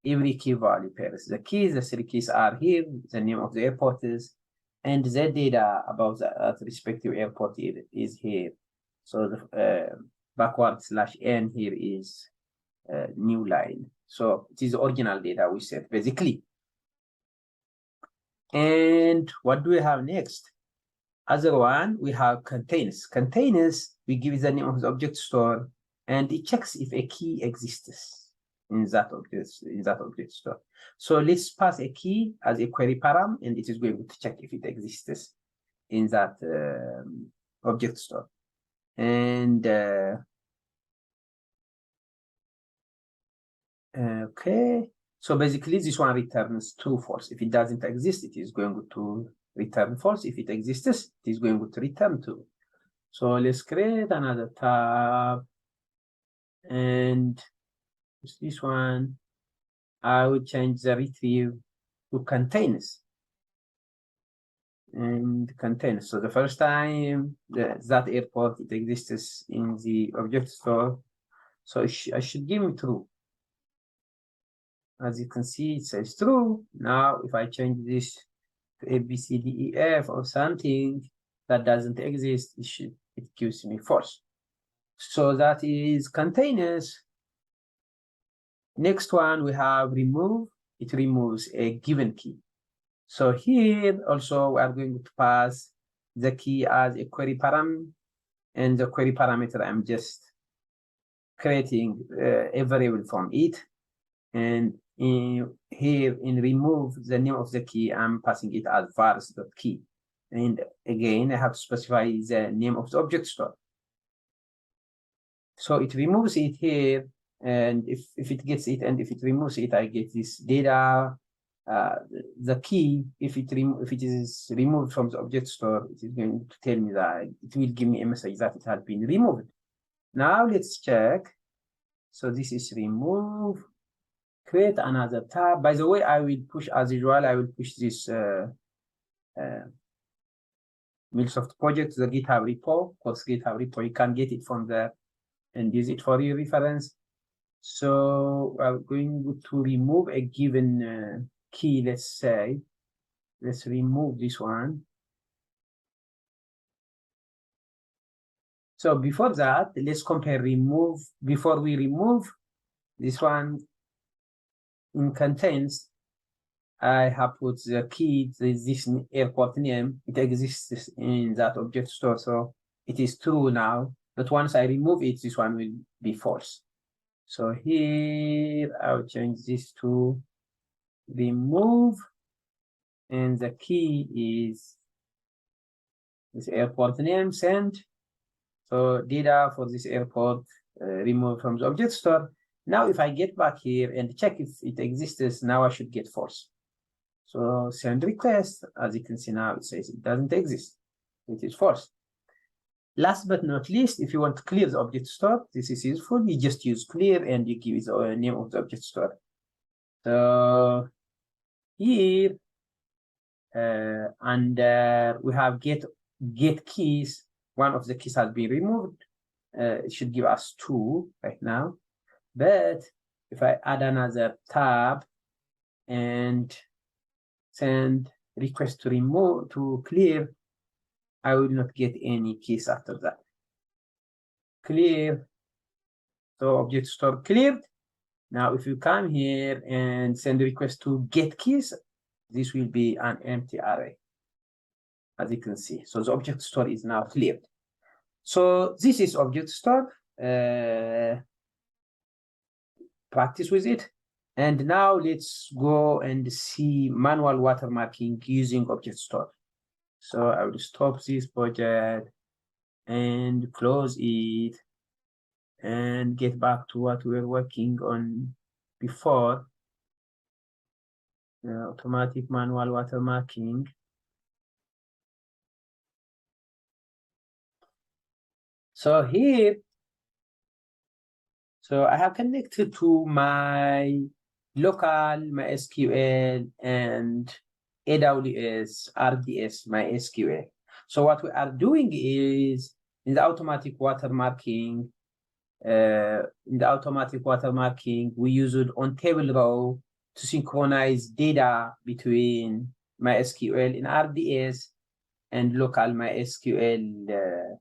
every key value pairs. The keys, the 3 keys are here, the name of the airport is, and the data about that respective airport is here. So the /n here is new line. So it is original data we set basically. And what do we have next? Other one, we have containers. Containers, we give it the name of the object store, and it checks if a key exists in that object store. So let's pass a key as a query param, and it is going to check if it exists in that object store. And okay, so basically this one returns true, false. If it doesn't exist, it is going to return false. If it exists, it is going to return true. So let's create another tab, and this one, I will change the retrieve to containers. And containers. So the first time that airport, it exists in the object store. So I should give it true. As you can see, it says true. Now, if I change this to A, B, C, D, E, F or something that doesn't exist, it gives me false. So that is containers. Next one, we have remove. It removes a given key. So here also we are going to pass the key as a query param, and the query parameter, I'm just creating a variable from it. And here in remove the name of the key, I'm passing it as vars.key. And again, I have to specify the name of the object store. So it removes it here, and if it gets it and if it removes it, I get this data. The key, if it is removed from the object store, it is going to tell me that it will give me a message that it has been removed. Now let's check. So this is remove. Create another tab. By the way, I will push, as usual, I will push this MuleSoft project, the GitHub repo, course GitHub repo. You can get it from there and use it for your reference. So I'm going to remove a given key. Let's say, let's remove this one. So before that, let's compare remove. Before we remove this one in contents, I have put the key, this airport name. It exists in that object store, so it is true now. But once I remove it, this one will be false. So here I'll change this to remove, and the key is this airport name send. So data for this airport removed from the object store. Now if I get back here and check if it exists, now I should get false. So send request, as you can see now, it says it doesn't exist. It is false. Last but not least, if you want to clear the object store, this is useful. You just use clear and you give it the name of the object store. So here, we have get keys. One of the keys has been removed. It should give us 2 right now. But if I add another tab and send request to remove to clear, I will not get any keys after that. Clear. So object store cleared. Now if you come here and send a request to get keys, this will be an empty array, as you can see. So the object store is now cleared. So this is object store. Practice with it. And now let's go and see manual watermarking using object store. So I will stop this project and close it and get back to what we were working on before. Automatic manual watermarking. So here, so I have connected to my local MySQL and AWS RDS MySQL. So what we are doing is in the automatic watermarking, we use it on table row to synchronize data between MySQL in RDS and local MySQL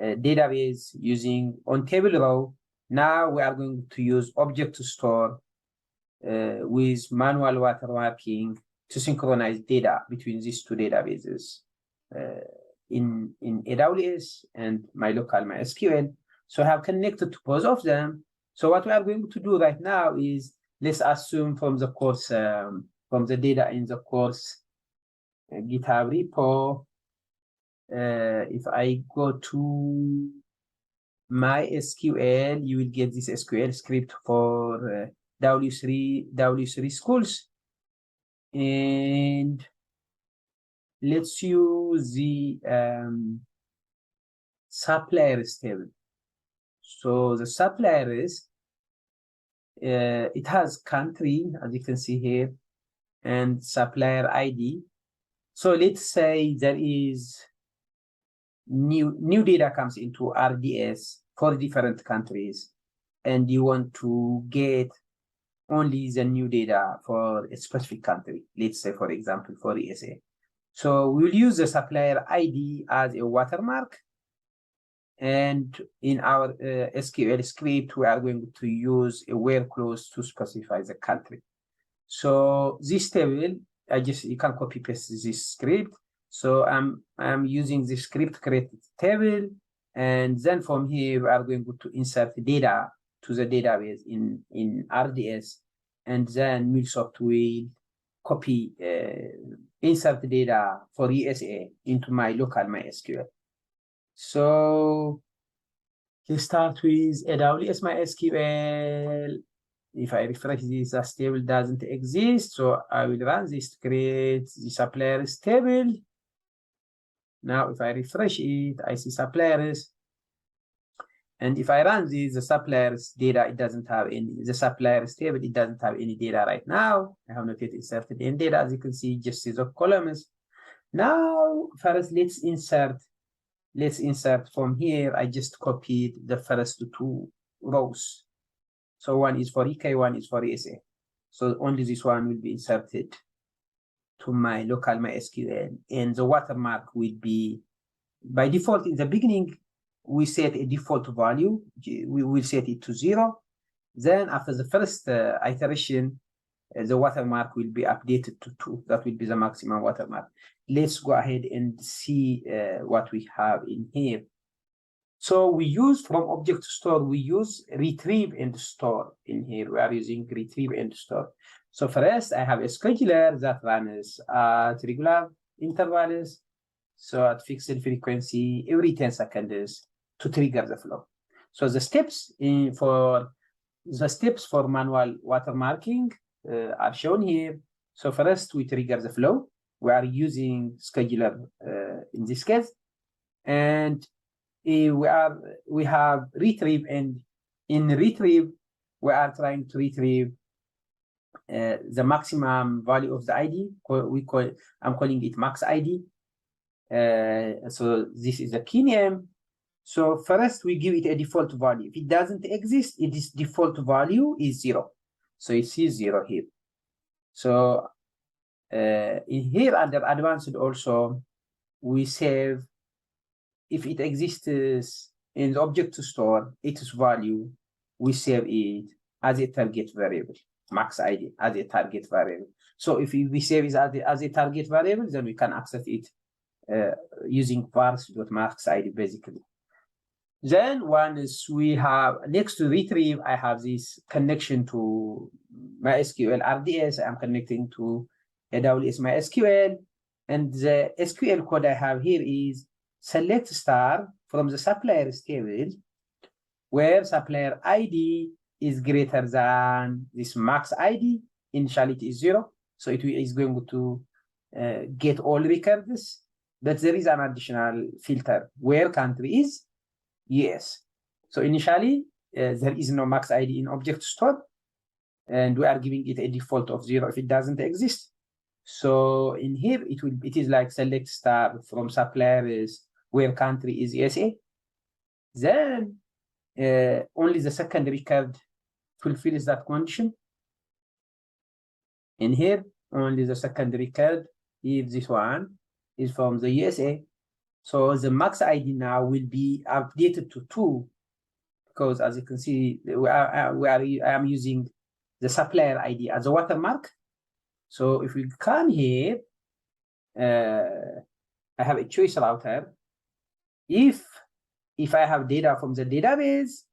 database using on table row. Now we are going to use object store with manual watermarking to synchronize data between these 2 databases in AWS and my local MySQL. So I have connected to both of them. So what we are going to do right now is, let's assume from the course, from the data in the course GitHub repo, if I go to MySQL, you will get this SQL script for W3 schools. And let's use the suppliers table. So the suppliers, it has country, as you can see here, and supplier ID. So let's say there is new data comes into RDS for different countries, and you want to get only the new data for a specific country. Let's say, for example, for ESA. So we'll use the supplier ID as a watermark. And in our SQL script, we are going to use a where clause to specify the country. So this table, you can copy paste this script. So I'm using this script to create a table, and then from here we are going to insert data to the database in RDS, and then MuleSoft will copy insert data for ESA into my local MySQL. So let's start with AWS MySQL. If I refresh this, this table doesn't exist, so I will run this to create the suppliers table. Now, if I refresh it, I see suppliers. And if I run this, the suppliers data, it doesn't have any, the suppliers table, it doesn't have any data right now. I have not yet inserted any data. As you can see, just series of columns. Now, first, let's insert from here. I just copied the first two rows. So one is for EK, one is for ESA. So only this one will be inserted to my local MySQL, and the watermark will be, by default, in the beginning, we set a default value. We will set it to 0. Then after the first iteration, the watermark will be updated to 2. That will be the maximum watermark. Let's go ahead and see what we have in here. So we use from object store, we use retrieve and store in here. We are using retrieve and store. So first, I have a scheduler that runs at regular intervals. So at fixed frequency, every 10 seconds to trigger the flow. So the steps for manual watermarking are shown here. So first, we trigger the flow. We are using scheduler in this case, and we have retrieve, and in retrieve we are trying to retrieve the maximum value of the ID. I'm calling it max ID. So this is the key name. So first we give it a default value. If it doesn't exist, its default value is 0. So it sees 0 here. So in here under advanced also, we save, if it exists in the object store, its value, we save it as a target variable, max ID as a target variable. So if we save it as a target variable, then we can access it using parse.maxid basically. Then once we have, next to retrieve, I have this connection to MySQL RDS. I'm connecting to AWS MySQL, and the SQL code I have here is select star from the suppliers table where supplier ID is greater than this max ID. Initially it is 0, so it is going to get all records, but there is an additional filter where country is US. So initially there is no max ID in object store, and we are giving it a default of 0 if it doesn't exist. So in here it is like select star from suppliers where country is USA. Then only the second record fulfills that condition. In here, only the second record, if this one is from the USA. So the max ID now will be updated to 2, because as you can see, I am using the supplier ID as a watermark. So if we come here, I have a choice router. If I have data from the database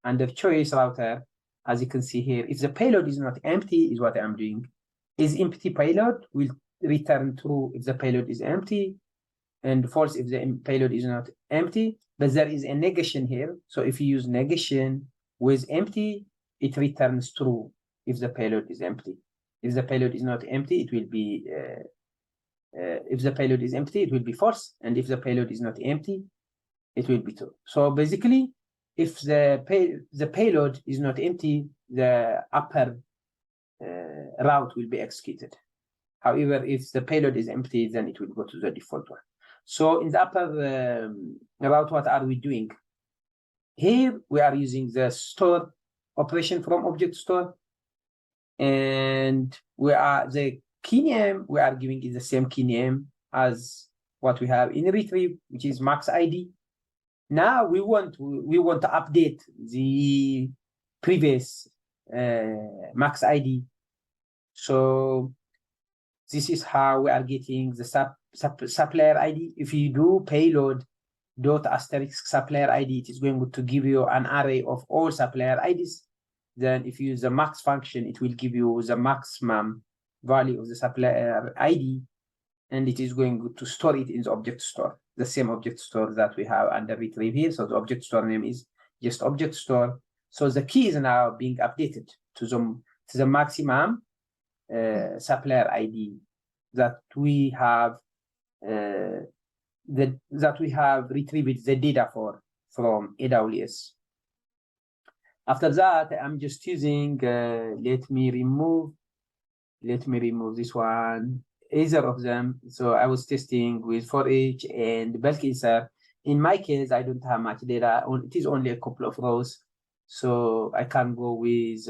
under choice router, as you can see here, if the payload is not empty, is what I'm doing. Is empty payload will return true if the payload is empty, and false if the payload is not empty. But there is a negation here. So if you use negation with empty, it returns true if the payload is empty. If the payload is not empty, it will be if the payload is empty, it will be false, and if the payload is not empty, it will be true. So basically, if the payload is not empty, the upper route will be executed. However, if the payload is empty, then it will go to the default one. So in the upper route, what are we doing? Here we are using the store operation from object store, and we are the key name we are giving is the same key name as what we have in retrieve, which is max ID. Now we want to update the previous max ID. So this is how we are getting the supplier ID. If you do payload dot asterisk supplier ID, it is going to give you an array of all supplier IDs. Then if you use the max function, it will give you the maximum value of the supplier ID, and it is going to store it in the object store, the same object store that we have under retrieve here. So the object store name is just object store. So the key is now being updated to the maximum supplier ID that we have retrieved the data from AWS. After that, I'm just using let me remove this one, either of them. So I was testing with for each and bulk insert. In my case, I don't have much data. It is only a couple of rows, so I can go with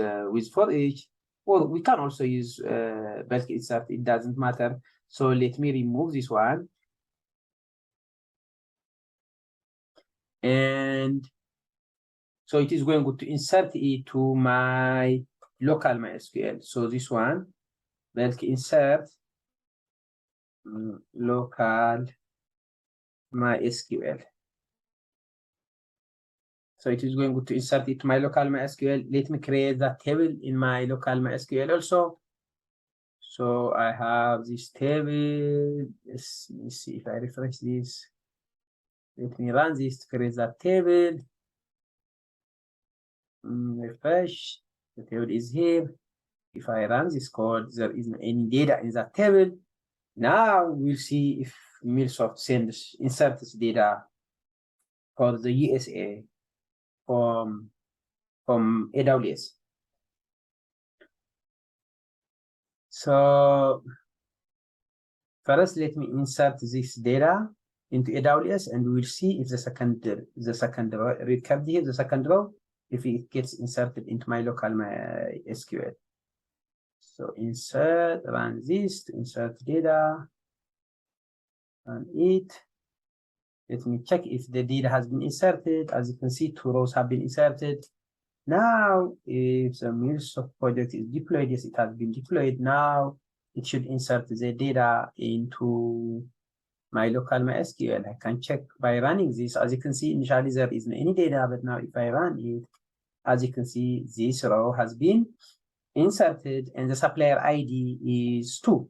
for each, or we can also use bulk insert. It doesn't matter. So let me remove this one, and so it is going to insert it to my local MySQL. So this one, bulk insert local MySQL. So it is going to insert it to my local MySQL. Let me create that table in my local MySQL also. So I have this table. Let me see if I refresh this. Let me run this to create that table. Refresh. The table is here. If I run this code, there isn't any data in that table. Now we'll see if MuleSoft inserts data for the USA from AWS. So first, let me insert this data into AWS, and we will see if the second record here, the second row, if it gets inserted into my local MySQL. So insert, run this to insert data, run it. Let me check if the data has been inserted. As you can see, 2 rows have been inserted. Now, if the MuleSoft project is deployed, yes, it has been deployed. Now, it should insert the data into my local MySQL. I can check by running this. As you can see, initially there isn't any data, but now if I run it, as you can see, this row has been inserted and the supplier ID is 2.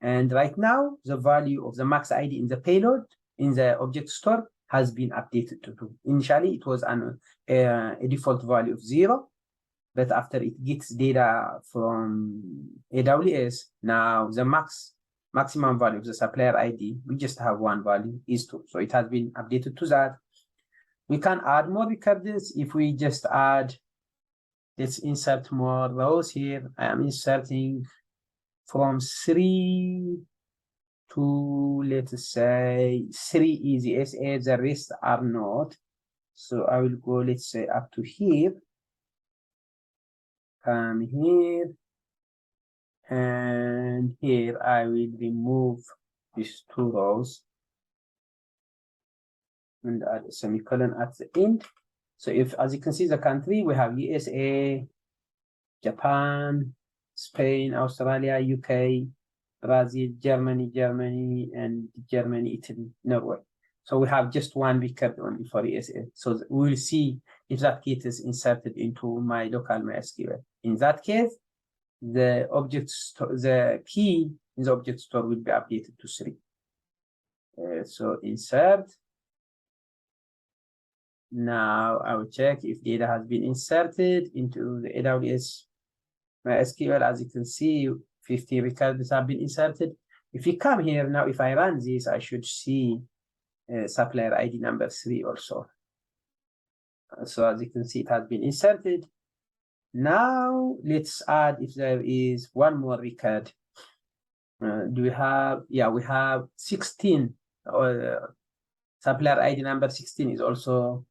And right now, the value of the max ID in the payload in the object store has been updated to 2. Initially, it was a default value of 0, but after it gets data from AWS, now the maximum value of the supplier ID, we just have one value, is 2. So it has been updated to that. We can add more records if we just add, let's insert more rows here. I am inserting from 3 to, let's say, 3 easy SA, the rest are not. So I will go, let's say, up to here. Come here. And here I will remove these 2 rows and add a semicolon at the end. So if, as you can see, the country, we have USA, Japan, Spain, Australia, UK, Brazil, Germany, and Germany, Italy, Norway. So we have just one record only for USA. So we will see if that key is inserted into my local MySQL. In that case, the key in the object store will be updated to 3. So insert. Now I will check if data has been inserted into the AWS MySQL. As you can see, 50 records have been inserted. If you come here now, if I run this, I should see supplier ID number 3 also. So as you can see, it has been inserted. Now let's add if there is one more record. Do we have? Yeah, we have 16. Supplier ID number 16 is also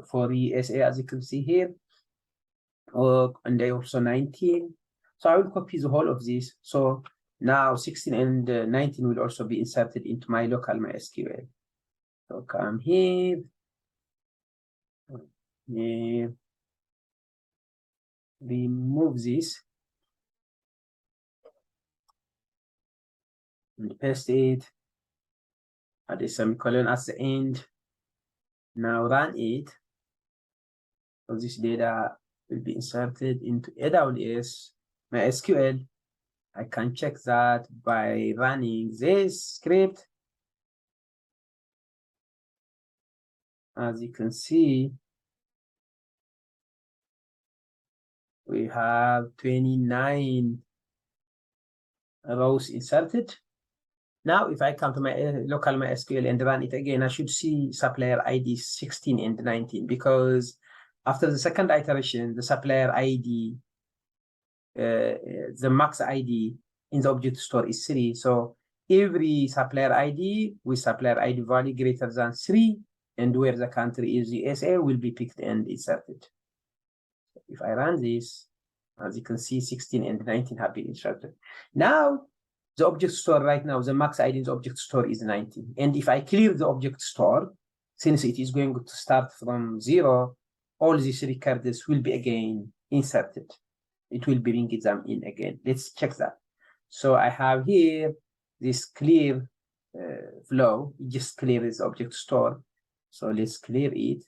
for ESA, as you can see here. And also 19. So I will copy the whole of this. So now 16 and 19 will also be inserted into my local MySQL. So come here. Remove this and paste it. Add a semicolon at the end. Now run it. So this data will be inserted into AWS MySQL. I can check that by running this script. As you can see, we have 29 rows inserted. Now, if I come to my local MySQL and run it again, I should see supplier ID 16 and 19, because after the second iteration, the supplier ID, the max ID in the object store is 3. So every supplier ID with supplier ID value greater than 3, and where the country is USA will be picked and inserted. If I run this, as you can see, 16 and 19 have been inserted. Now, the object store right now, the max ID in the object store is 19. And if I clear the object store, since it is going to start from 0, all these records will be again inserted. It will bring them in again. Let's check that. So I have here this clear flow. It just clears the object store. So let's clear it.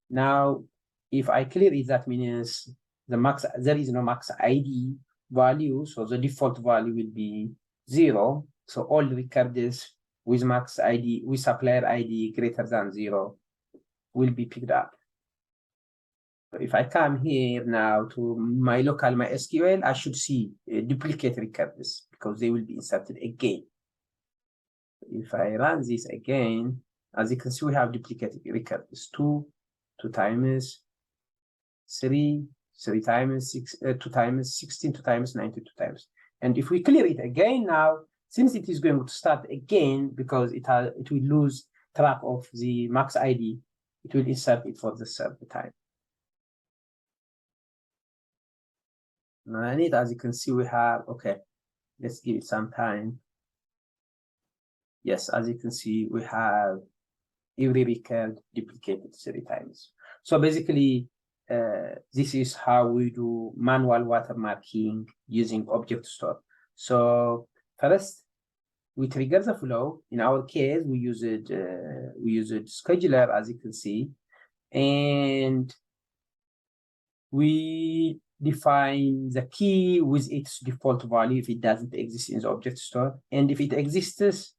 Now, if I clear it, that means the max, there is no max ID value. So the default value will be 0. So all records with max ID, with supplier ID greater than 0 will be picked up. So if I come here now to my local MySQL, I should see duplicate records because they will be inserted again. If I run this again, as you can see, we have duplicated records: 2 times 3, 3 times 6, 2 times 16, 2 times 90, 2 times. And if we clear it again now, since it is going to start again because it will lose track of the max ID, it will insert it for the third time. And as you can see, we have, okay, let's give it some time. Yes, as you can see, we have every record duplicated 3 times. So basically, this is how we do manual watermarking using object store. So first, we trigger the flow. In our case, we use it scheduler, as you can see, and we define the key with its default value if it doesn't exist in the object store, and if it exists,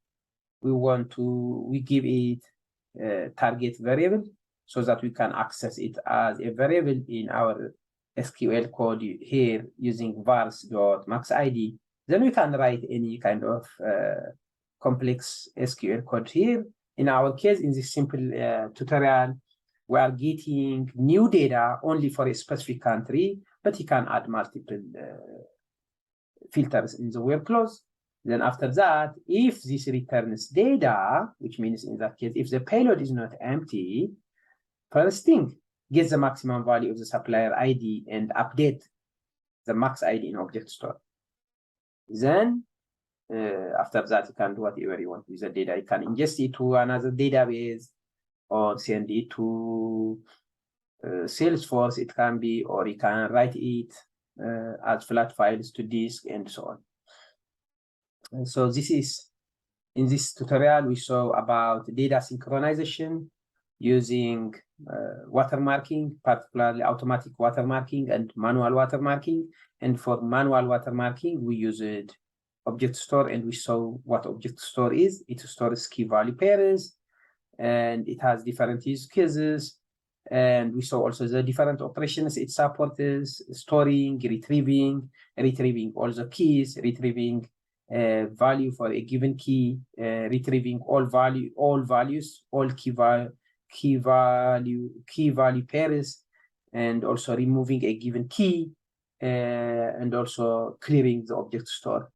we give it a target variable so that we can access it as a variable in our SQL code here using vars.maxid. Then we can write any kind of complex SQL code here. In our case, in this simple tutorial, we are getting new data only for a specific country, but you can add multiple filters in the workflows. Then after that, if this returns data, which means in that case, if the payload is not empty, first thing, get the maximum value of the supplier ID and update the max ID in object store. Then after that, you can do whatever you want with the data. You can ingest it to another database or send it to Salesforce, it can be, or you can write it as flat files to disk and so on. And so this is, in this tutorial, we saw about data synchronization using watermarking, particularly automatic watermarking and manual watermarking. And for manual watermarking, we used object store, and we saw what object store is. It stores key value pairs, and it has different use cases. And we saw also the different operations it supports: storing, retrieving all the keys, retrieving value for a given key, retrieving all values, all key value pairs, and also removing a given key, and also clearing the object store.